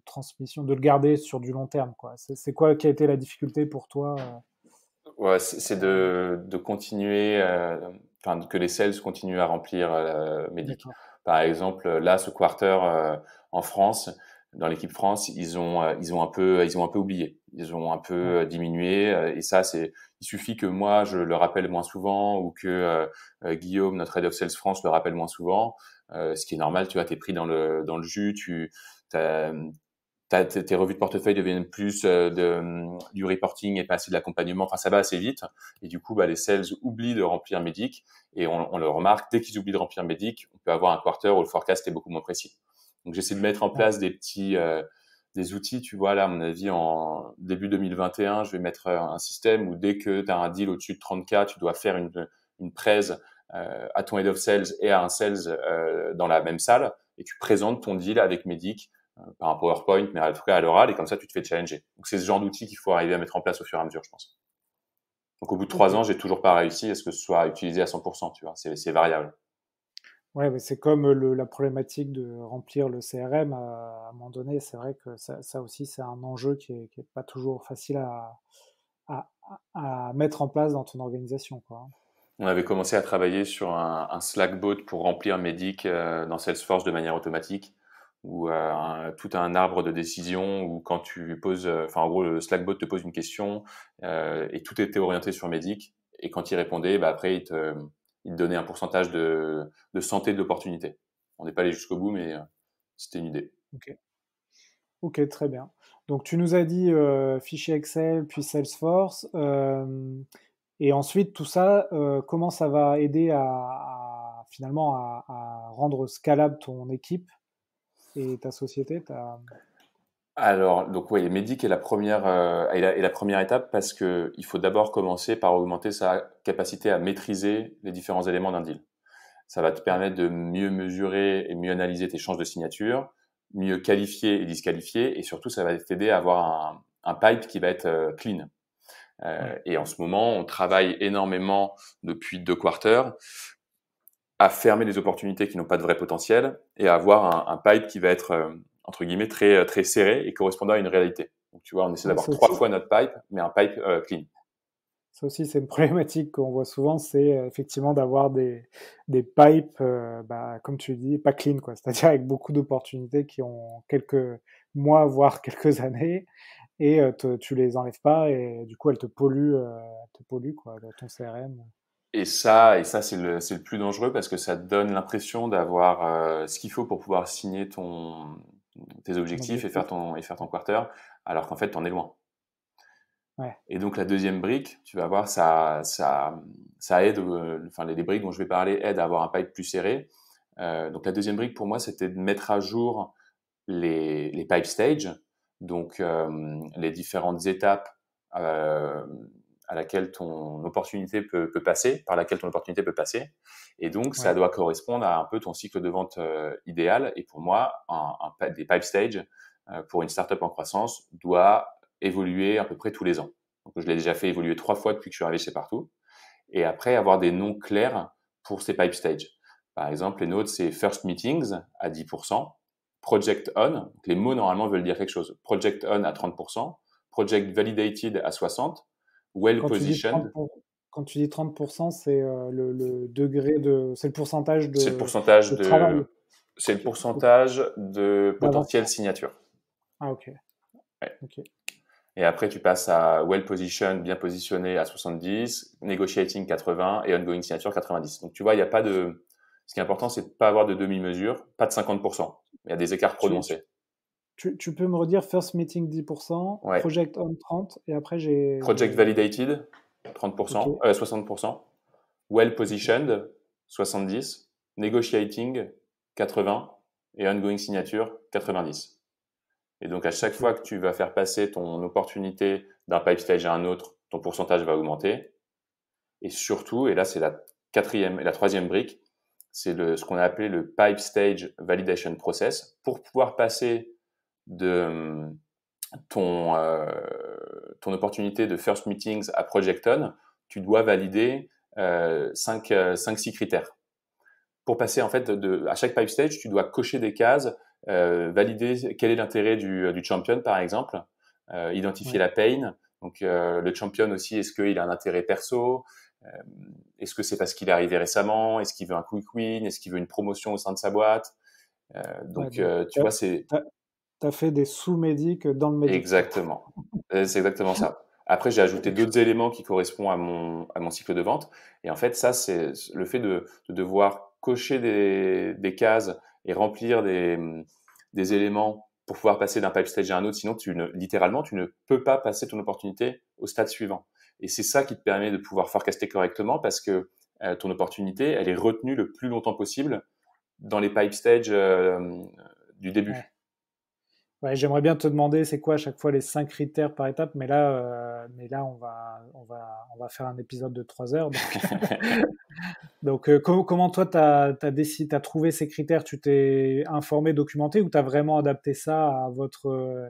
transmission, de le garder sur du long terme, quoi. C'est quoi qui a été la difficulté pour toi? Ouais, c'est de continuer, enfin que les sales continuent à remplir Medic. D'accord. Par exemple, là, ce quarter en France, dans l'équipe France, ils ont un peu oublié, ils ont un peu Ouais. diminué, et ça, il suffit que moi je le rappelle moins souvent ou que Guillaume, notre head of sales France, le rappelle moins souvent, ce qui est normal. Tu vois, t'es pris dans le jus, t'as, tes revues de portefeuille deviennent plus du reporting et pas assez de l'accompagnement. Enfin, ça va assez vite. Et du coup, bah, les sales oublient de remplir Medic. Et on le remarque, dès qu'ils oublient de remplir Medic, on peut avoir un quarter où le forecast est beaucoup moins précis. Donc, j'essaie de mettre en Ouais. place des outils. Tu vois, là, à mon avis, en début 2021, je vais mettre un système où dès que tu as un deal au-dessus de 30K, tu dois faire une presse à ton head of sales et à un sales dans la même salle. Et tu présentes ton deal avec Medic par un PowerPoint, mais en tout cas à l'oral, et comme ça, tu te fais challenger. Donc, c'est ce genre d'outil qu'il faut arriver à mettre en place au fur et à mesure, je pense. Donc, au bout de Ok. 3 ans, j'ai toujours pas réussi à ce que ce soit utilisé à 100%, tu vois. C'est variable. Ouais, mais c'est comme la problématique de remplir le CRM à un moment donné. C'est vrai que ça aussi, c'est un enjeu qui est pas toujours facile à, à mettre en place dans ton organisation, quoi. On avait commencé à travailler sur un Slack bot pour remplir Medic dans Salesforce de manière automatique, ou tout un arbre de décision où quand tu poses, enfin en gros le Slack bot te pose une question et tout était orienté sur Medic, et quand il répondait, bah, après il te donnait un pourcentage de santé de l'opportunité. On n'est pas allé jusqu'au bout, mais c'était une idée. Ok. Ok, très bien. Donc tu nous as dit fichier Excel, puis Salesforce, et ensuite tout ça, comment ça va aider finalement à rendre scalable ton équipe et ta société? Alors, donc oui, Medic est est la première étape parce que il faut d'abord commencer par augmenter sa capacité à maîtriser les différents éléments d'un deal. Ça va te Ouais, permettre de mieux mesurer et mieux analyser tes chances de signature, mieux qualifier et disqualifier, et surtout, ça va t'aider à avoir un pipe qui va être clean. ouais, Et en ce moment, on travaille énormément depuis 2 quarters à fermer les opportunités qui n'ont pas de vrai potentiel et à avoir un pipe qui va être, entre guillemets, très, très serré et correspondant à une réalité. Donc, tu vois, on essaie Ouais, d'avoir 3 fois notre pipe, mais un pipe clean. ça aussi, c'est une problématique qu'on voit souvent, c'est effectivement d'avoir des pipes, bah, comme tu dis, pas clean, quoi. C'est-à-dire avec beaucoup d'opportunités qui ont quelques mois, voire quelques années, et tu les enlèves pas, et du coup, elles te polluent, quoi, ton CRM. Et ça c'est le plus dangereux parce que ça te donne l'impression d'avoir ce qu'il faut pour pouvoir signer tes Ton objectifs et objectif. faire ton quarter, alors qu'en fait, tu en es loin. Ouais, Et donc la deuxième brique, tu vas voir, ça aide, enfin les briques dont je vais parler aident à avoir un pipe plus serré. Donc la deuxième brique pour moi, c'était de mettre à jour les pipe stages, donc les différentes étapes euh, à laquelle ton opportunité peut passer, par laquelle ton opportunité peut passer. Et donc ça ouais. doit correspondre à un peu ton cycle de vente idéal. Et pour moi, des pipe stages pour une startup en croissance doit évoluer à peu près tous les ans. Donc je l'ai déjà fait évoluer 3 fois depuis que je suis arrivé chez Partout. Et après avoir des noms clairs pour ces pipe stages. Par exemple, les nôtres, c'est First Meetings à 10%, Project On, donc les mots normalement veulent dire quelque chose. Project On à 30%, Project Validated à 60%, Well Quand tu dis Positioned, 30%, c'est le degré de, c'est le pourcentage c'est le pourcentage de travail, c'est le ok, pourcentage de potentielle d'avancement. signature. Ah, ok, Ouais. ok. Et après, tu passes à Well Positioned, bien positionné à 70, Negotiating 80 et Ongoing Signature 90. Donc tu vois, il n'y a pas de... Ce qui est important, c'est de pas avoir de demi-mesure, pas de 50%. Il y a des écarts Tu, tu, prononcés. tu peux me redire First Meeting 10%, Ouais. Project On 30, et après j'ai... Project Validated, Ok, 30%, 60%. Well ok. Positioned, 70. Negotiating, 80. Et Ongoing Signature, 90. Et donc, à chaque Ok, fois que tu vas faire passer ton opportunité d'un pipe stage à un autre, ton pourcentage va augmenter. Et surtout, et là, c'est la quatrième et la troisième brique, c'est ce qu'on a appelé le pipe stage validation process. Pour pouvoir passer de ton opportunité de first meetings à Project On, tu dois valider 5-6 critères. Pour passer, en fait, à chaque pipe stage, tu dois cocher des cases, valider quel est l'intérêt du champion, par exemple, identifier ouais. la pain. Donc, le champion aussi, est-ce qu'il a un intérêt perso? Euh, Est-ce que c'est parce qu'il est arrivé récemment? Est-ce qu'il veut un quick win? Est-ce qu'il veut une promotion au sein de sa boîte? Ouais, Donc, donc, tu vois, c'est t'as fait des sous-médics dans le médic, quoi. exactement. C'est exactement ça. Après, j'ai ajouté d'autres éléments qui correspondent à mon cycle de vente. Et en fait, ça, c'est le fait de devoir cocher des cases et remplir des éléments pour pouvoir passer d'un pipe stage à un autre. Sinon, littéralement, tu ne peux pas passer ton opportunité au stade suivant. Et c'est ça qui te permet de pouvoir forecaster correctement parce que ton opportunité, elle est retenue le plus longtemps possible dans les pipe stages du Ouais. début. Ouais, j'aimerais bien te demander c'est quoi à chaque fois les 5 critères par étape, mais là on va faire un épisode de 3 heures. Donc, comment toi t'as trouvé ces critères? Tu t'es informé, documenté, ou t'as vraiment adapté ça à votre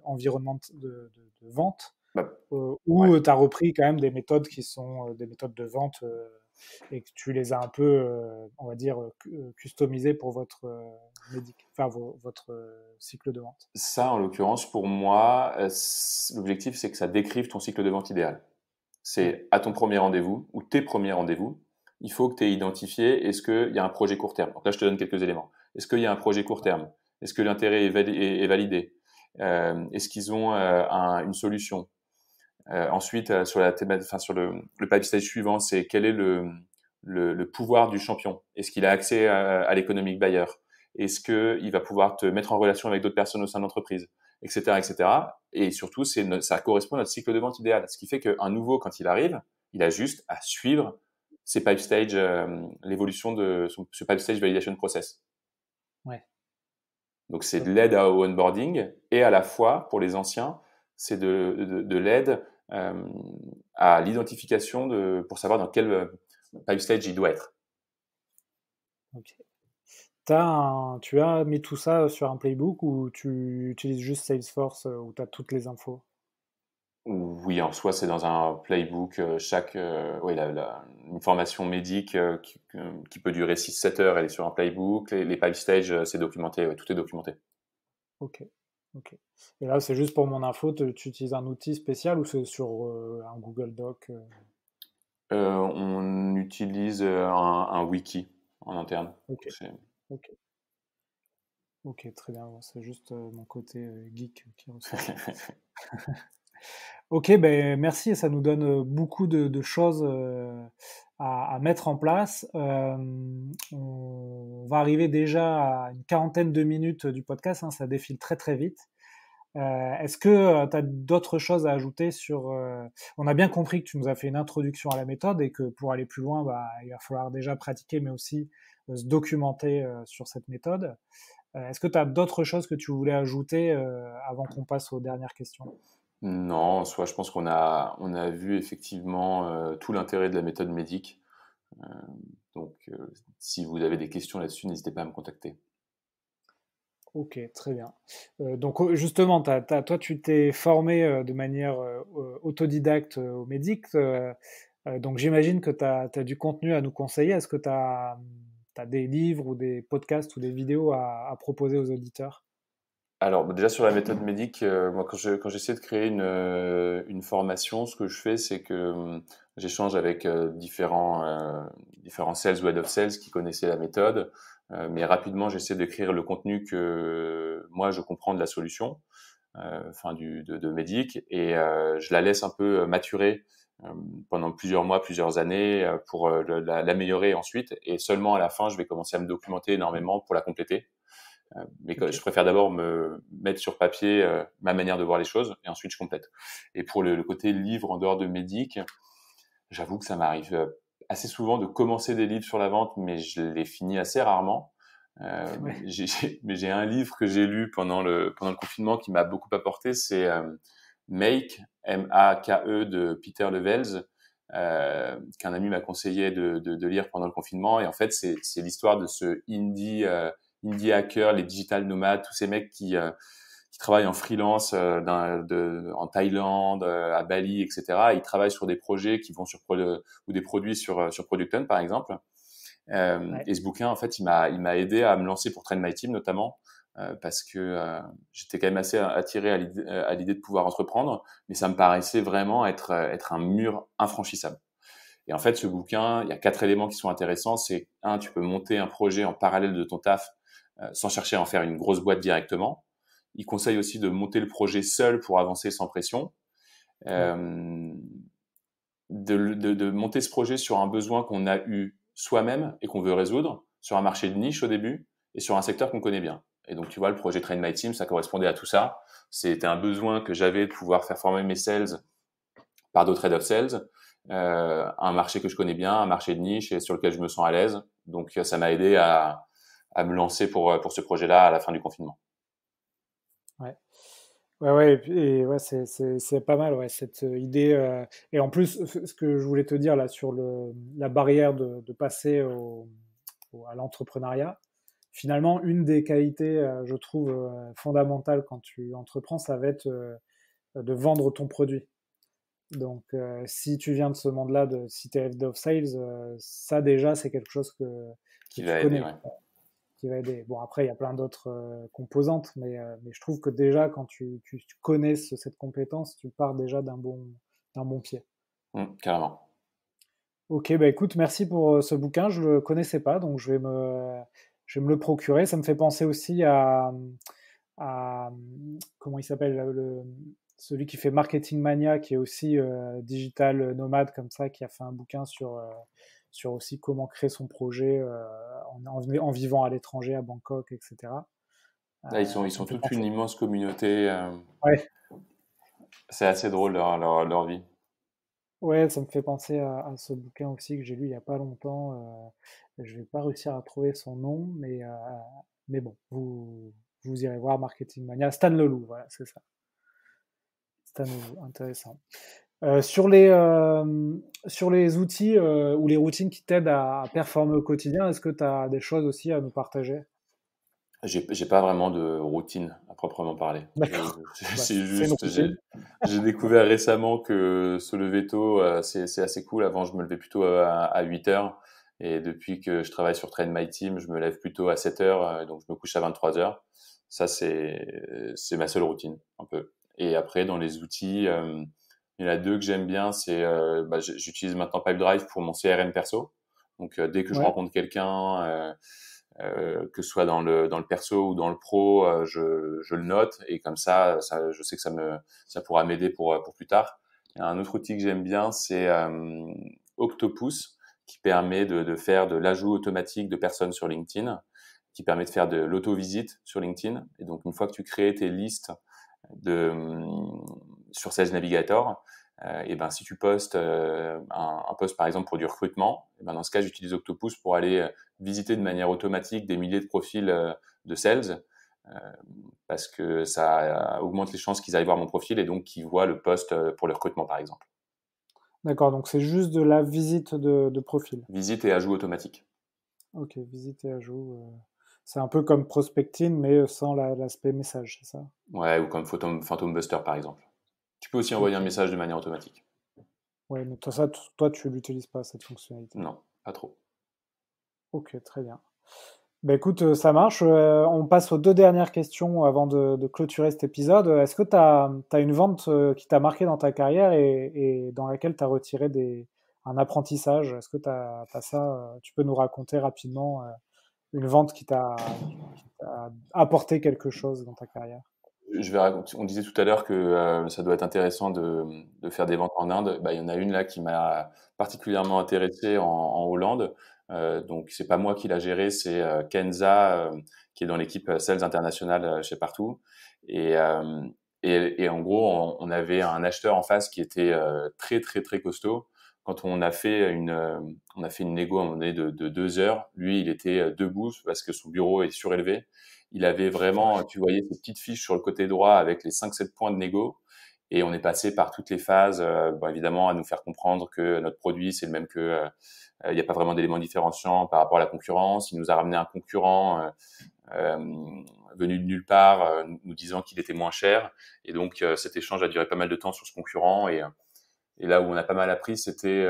environnement de vente, Bah, ouais. ou t'as repris quand même des méthodes qui sont des méthodes de vente, et que tu les as un peu, on va dire, customisées pour votre enfin votre cycle de vente. Ça, en l'occurrence, pour moi, l'objectif, c'est que ça décrive ton cycle de vente idéal. Ouais, C'est à ton premier rendez-vous ou tes premiers rendez-vous, il faut que tu aies identifié est-ce qu'il y a un projet court terme. Donc là, je te donne quelques éléments. Est-ce qu'il y a un projet court terme? Est-ce que l'intérêt est validé? Est-ce qu'ils ont une solution? Ensuite, sur enfin, sur le pipe stage suivant, c'est quel est le pouvoir du champion? Est-ce qu'il a accès à l'économic buyer? Est-ce qu'il va pouvoir te mettre en relation avec d'autres personnes au sein de l'entreprise? Etc., etc. Et cetera. Et surtout, ça correspond à notre cycle de vente idéal. Ce qui fait qu'un nouveau, quand il arrive, il a juste à suivre ses pipe stage, l'évolution de ce pipe stage validation process. ouais, Donc, c'est de top. l'aide au onboarding et à la fois, pour les anciens, c'est de l'aide euh, à l'identification pour savoir dans quel pipe stage il doit être. Ok. Tu as mis tout ça sur un playbook, ou tu utilises juste Salesforce, où tu as toutes les infos? Oui, en soi, c'est dans un playbook, oui, une formation médic qui peut durer 6-7 heures, elle est sur un playbook. Les pipe stages, c'est documenté, ouais, tout est documenté. Ok, ok. Et là, c'est juste pour mon info, tu utilises un outil spécial ou c'est sur un Google Doc On utilise un wiki en interne. Ok, C'est- ok, ok, très bien. Bon, c'est juste mon côté geek qui ressort. Ok, ben merci, et ça nous donne beaucoup de choses à mettre en place. On va arriver déjà à une quarantaine de minutes du podcast, hein, ça défile très très vite. Est-ce que tu as d'autres choses à ajouter sur... On a bien compris que tu nous as fait une introduction à la méthode et que pour aller plus loin, bah, il va falloir déjà pratiquer, mais aussi se documenter sur cette méthode. Est-ce que tu as d'autres choses que tu voulais ajouter avant qu'on passe aux dernières questions? Non, en soi, je pense qu'on a vu effectivement tout l'intérêt de la méthode médic. Euh, donc, si vous avez des questions là-dessus, n'hésitez pas à me contacter. Ok, très bien. Donc justement, toi, tu t'es formé de manière autodidacte au Médic. Donc j'imagine que tu as du contenu à nous conseiller. Est-ce que tu as des livres ou des podcasts ou des vidéos à proposer aux auditeurs? Alors, déjà sur la méthode médic, moi quand j'essaie de créer une formation, ce que je fais, c'est que j'échange avec différents sales ou head of sales qui connaissaient la méthode, mais rapidement j'essaie d'écrire le contenu que moi je comprends de la solution, enfin de médic, et je la laisse un peu maturer euh, pendant plusieurs mois, plusieurs années pour l'améliorer ensuite, et seulement à la fin je vais commencer à me documenter énormément pour la compléter. Mais Ok, je préfère d'abord me mettre sur papier ma manière de voir les choses et ensuite je complète. Et pour le côté livre en dehors de Médic, j'avoue que ça m'arrive assez souvent de commencer des livres sur la vente, mais je les finis assez rarement. ouais, Mais j'ai un livre que j'ai lu pendant le confinement qui m'a beaucoup apporté, c'est Make, M-A-K-E de Peter Levels, qu'un ami m'a conseillé de lire pendant le confinement. Et en fait, c'est l'histoire de ce indie hacker, les digital nomades, tous ces mecs qui travaillent en freelance en Thaïlande, à Bali, etc. Ils travaillent sur des projets qui vont ou des produits sur Product Hunt, par exemple. ouais, Et ce bouquin, en fait, il m'a aidé à me lancer pour Train My Team, notamment, parce que j'étais quand même assez attiré à l'idée de pouvoir entreprendre, mais ça me paraissait vraiment être un mur infranchissable. Et en fait, ce bouquin, il y a 4 éléments qui sont intéressants. C'est un, tu peux monter un projet en parallèle de ton taf sans chercher à en faire une grosse boîte directement. Il conseille aussi de monter le projet seul pour avancer sans pression. ouais, Euh, de monter ce projet sur un besoin qu'on a eu soi-même et qu'on veut résoudre, sur un marché de niche au début et sur un secteur qu'on connaît bien. Et donc, tu vois, le projet Train My Team, ça correspondait à tout ça. C'était un besoin que j'avais de pouvoir faire former mes sales par d'autres head of sales, un marché que je connais bien, un marché de niche et sur lequel je me sens à l'aise. Donc, ça m'a aidé à me lancer pour ce projet-là à la fin du confinement. ouais. Ouais, ouais, et ouais, c'est pas mal, ouais, cette idée. Et en plus, ce que je voulais te dire là sur la barrière de passer à l'entrepreneuriat, finalement, une des qualités, je trouve, fondamentales quand tu entreprends, ça va être de vendre ton produit. Donc, si tu viens de ce monde-là, si tu es head of sales, ça déjà, c'est quelque chose que Qui tu va aider, connais, ouais. qui va aider. Bon, après, il y a plein d'autres composantes, mais je trouve que déjà, quand tu connais cette compétence, tu pars déjà d'un bon pied. Carrément. Ok, bah écoute, merci pour ce bouquin. Je le connaissais pas, donc je vais me le procurer. Ça me fait penser aussi à comment il s'appelle, celui qui fait Marketing Mania, qui est aussi digital nomade comme ça, qui a fait un bouquin sur aussi comment créer son projet en vivant à l'étranger, à Bangkok, etc. Là, ils Ça me sont fait toute penser. une immense communauté. Ouais, C'est assez drôle leur vie. ouais, ça me fait penser à ce bouquin aussi que j'ai lu il y a pas longtemps. Je vais pas réussir à trouver son nom, mais bon, vous irez voir Marketing Mania. Stan Leloup, voilà, c'est ça. Stan Leloup, intéressant. Sur les outils ou les routines qui t'aident à performer au quotidien, est-ce que tu as des choses aussi à nous partager? J'ai pas vraiment de routine à proprement parler. D'accord. Bah, C'est c'est une juste, routine. J'ai découvert récemment que se lever tôt, c'est assez cool. Avant, je me levais plutôt à 8 heures. Et depuis que je travaille sur Train My Team, je me lève plutôt à 7 heures, donc je me couche à 23 heures. Ça, c'est ma seule routine, un peu. Et après, dans les outils, il y en a deux que j'aime bien. J'utilise maintenant Pipedrive pour mon CRM perso. Donc, dès que je Ouais, rencontre quelqu'un, que ce soit dans le perso ou dans le pro, je le note et comme ça, je sais que ça pourra m'aider pour plus tard. Il y a un autre outil que j'aime bien, c'est Octopus, qui permet de faire de l'ajout automatique de personnes sur LinkedIn, qui permet de faire de l'auto-visite sur LinkedIn. Et donc, une fois que tu crées tes listes sur Sales Navigator, et ben si tu postes un post par exemple pour du recrutement, et ben dans ce cas j'utilise Octopus pour aller visiter de manière automatique des milliers de profils de sales, euh, parce que ça augmente les chances qu'ils aillent voir mon profil et donc qu'ils voient le post pour le recrutement par exemple. d'accord, donc c'est juste de la visite de profil. Visite et ajout automatique. Ok, visite et ajout. C'est un peu comme prospecting, mais sans l'aspect message, c'est ça? Ouais, ou comme Phantom Buster par exemple. Tu peux aussi envoyer un Ok. message de manière automatique. Ouais, mais toi, ça, toi, tu l'utilises pas, cette fonctionnalité. Non, pas trop. Ok, très bien. Bah écoute, ça marche. On passe aux deux dernières questions avant de clôturer cet épisode. Est-ce que tu as une vente qui t'a marqué dans ta carrière et dans laquelle tu as retiré un apprentissage? Est-ce que tu as ça? Tu peux nous raconter rapidement une vente qui t'a apporté quelque chose dans ta carrière? Je vais raconter. On disait tout à l'heure que ça doit être intéressant de faire des ventes en Inde. Bah, il y en a une là qui m'a particulièrement intéressé en Hollande. Donc c'est pas moi qui l'a géré, c'est Kenza qui est dans l'équipe Sales International chez Partout. Et, euh, et en gros, on avait un acheteur en face qui était très très très costaud. Quand on a fait une négo à un moment donné de 2 heures, lui il était debout parce que son bureau est surélevé. Il avait vraiment, tu voyais ces petites fiches sur le côté droit avec les 5-7 points de négo. Et on est passé par toutes les phases, bon, évidemment, à nous faire comprendre que notre produit, c'est le même que, il n'y a pas vraiment d'éléments différenciants par rapport à la concurrence. Il nous a ramené un concurrent euh, venu de nulle part, nous disant qu'il était moins cher. Et donc, cet échange a duré pas mal de temps sur ce concurrent. Et là où on a pas mal appris, c'était,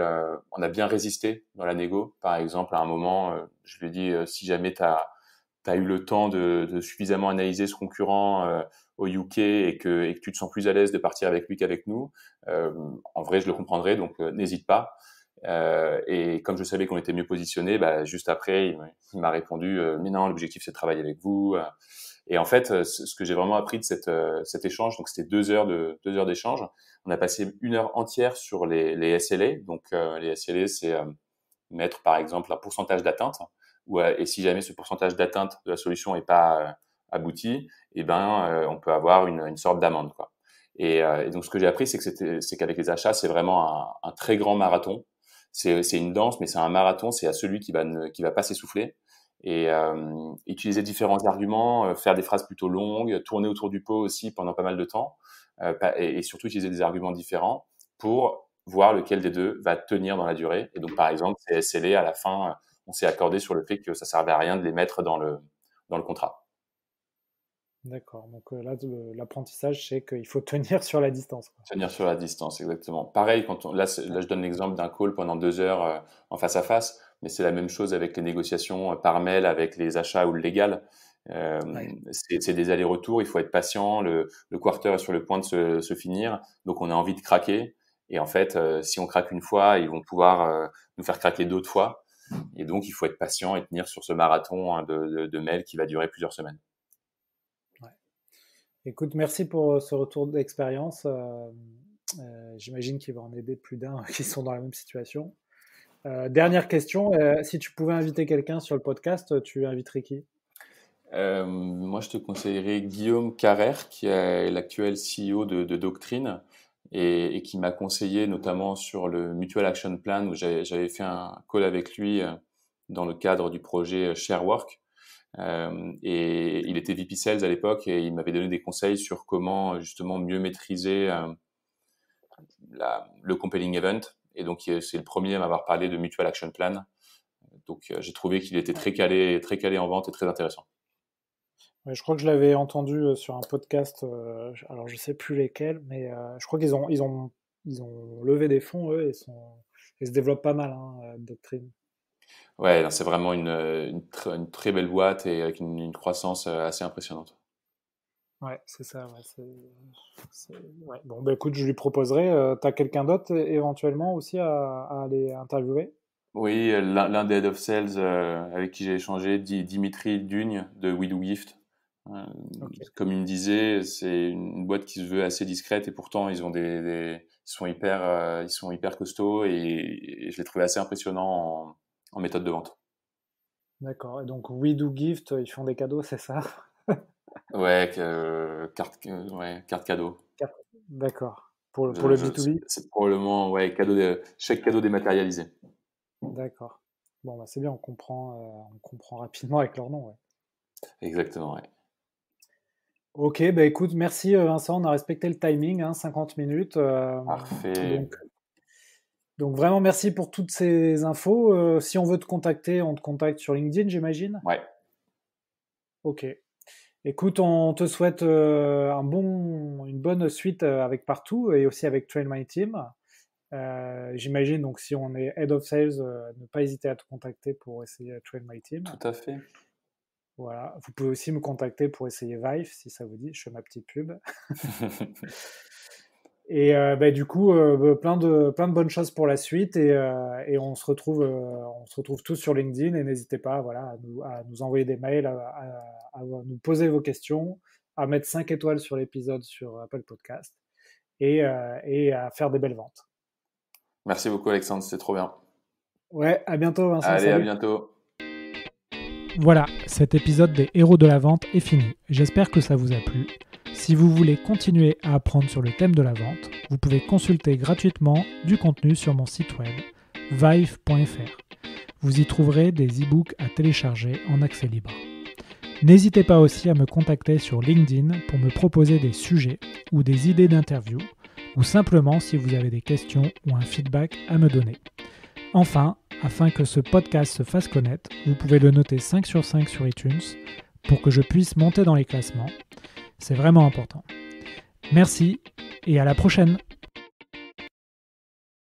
on a bien résisté dans la négo. Par exemple, à un moment, je lui ai dit, si jamais tu as eu le temps de suffisamment analyser ce concurrent au UK et que tu te sens plus à l'aise de partir avec lui qu'avec nous, en vrai, je le comprendrais, donc n'hésite pas. Et comme je savais qu'on était mieux positionné, bah, juste après, il m'a répondu mais non, l'objectif c'est de travailler avec vous. Et en fait, ce que j'ai vraiment appris de cet échange, donc c'était 2 heures d'échange. On a passé 1 heure entière sur les SLA. Donc les SLA, c'est mettre par exemple un pourcentage d'atteinte. Et si jamais ce pourcentage d'atteinte de la solution n'est pas abouti, eh ben on peut avoir une sorte d'amende, quoi. Et donc ce que j'ai appris, c'est qu'avec les achats, c'est vraiment un très grand marathon. C'est une danse, mais c'est un marathon. C'est à celui qui va pas s'essouffler et utiliser différents arguments, faire des phrases plutôt longues, tourner autour du pot aussi pendant pas mal de temps, et surtout utiliser des arguments différents pour voir lequel des deux va tenir dans la durée. Et donc, par exemple, ces SLA, à la fin, on s'est accordé sur le fait que ça servait à rien de les mettre dans le contrat. D'accord. Donc là, l'apprentissage, c'est qu'il faut tenir sur la distance, quoi. Tenir sur la distance, exactement. Pareil, là, je donne l'exemple d'un call pendant 2 heures en face à face, mais c'est la même chose avec les négociations par mail, avec les achats ou le légal. Euh, Ouais. c'est des allers-retours, il faut être patient, le quarter est sur le point de se finir, donc on a envie de craquer. Et en fait, si on craque une fois, ils vont pouvoir nous faire craquer d'autres fois. Et donc, il faut être patient et tenir sur ce marathon hein, de mails qui va durer plusieurs semaines. Ouais. Écoute, merci pour ce retour d'expérience. J'imagine qu'il va en aider plus d'un qui sont dans la même situation. Dernière question, si tu pouvais inviter quelqu'un sur le podcast, tu inviterais qui? Moi, je te conseillerais Guillaume Carrère, qui est l'actuel CEO de Doctrine et qui m'a conseillé notamment sur le Mutual Action Plan où j'avais fait un call avec lui dans le cadre du projet ShareWork. Et il était VP Sales à l'époque et il m'avait donné des conseils sur comment justement mieux maîtriser le compelling event. Et donc, c'est le premier à m'avoir parlé de Mutual Action Plan. Donc, j'ai trouvé qu'il était Ouais. très calé en vente et très intéressant. Ouais, je crois que je l'avais entendu sur un podcast, alors je sais plus lesquels, mais je crois qu'ils ont levé des fonds, eux, ils se développent pas mal, hein, Doctrine. Ouais, non, c'est vraiment une très belle boîte et avec une croissance assez impressionnante. Ouais, c'est ça. Ouais, ouais. Bon, bah écoute, je lui proposerai. T'as quelqu'un d'autre éventuellement aussi à aller interviewer? Oui, l'un des head of sales avec qui j'ai échangé, Dimitri Dugne de We Do Gift. Euh, Ok, Comme il me disait, c'est une boîte qui se veut assez discrète et pourtant ils ont ils sont hyper costauds et je l'ai trouvé assez impressionnant en méthode de vente. d'accord. Et donc, We Do Gift, ils font des cadeaux, c'est ça? Ouais, ouais, carte cadeau. D'accord. Pour le B2B? C'est probablement ouais, chèque cadeau dématérialisé. D'accord. Bon, bah c'est bien, on comprend rapidement avec leur nom, ouais. Exactement, ouais. Ok, bah écoute, merci Vincent, on a respecté le timing, hein, 50 minutes. Parfait. Donc, donc vraiment merci pour toutes ces infos. Si on veut te contacter, on te contacte sur LinkedIn, j'imagine? Ouais. Ok. Écoute, on te souhaite une bonne suite avec Partout et aussi avec Train My Team. J'imagine donc si on est Head of Sales, ne pas hésiter à te contacter pour essayer Train My Team. Tout à fait. Voilà. Vous pouvez aussi me contacter pour essayer Vive si ça vous dit. Je fais ma petite pub. Et bah, du coup, plein de bonnes choses pour la suite et on se retrouve tous sur LinkedIn et n'hésitez pas, voilà, à nous envoyer des mails, à nous poser vos questions, à mettre 5 étoiles sur l'épisode sur Apple Podcast et à faire des belles ventes. Merci beaucoup, Alexandre, c'était trop bien. Ouais, à bientôt Vincent, Allez, à salut. bientôt. Voilà, cet épisode des héros de la vente est fini. J'espère que ça vous a plu. Si vous voulez continuer à apprendre sur le thème de la vente, vous pouvez consulter gratuitement du contenu sur mon site web vive.fr. Vous y trouverez des e-books à télécharger en accès libre. N'hésitez pas aussi à me contacter sur LinkedIn pour me proposer des sujets ou des idées d'interview, ou simplement si vous avez des questions ou un feedback à me donner. Enfin, afin que ce podcast se fasse connaître, vous pouvez le noter 5 sur 5 sur iTunes pour que je puisse monter dans les classements. C'est vraiment important. Merci et à la prochaine!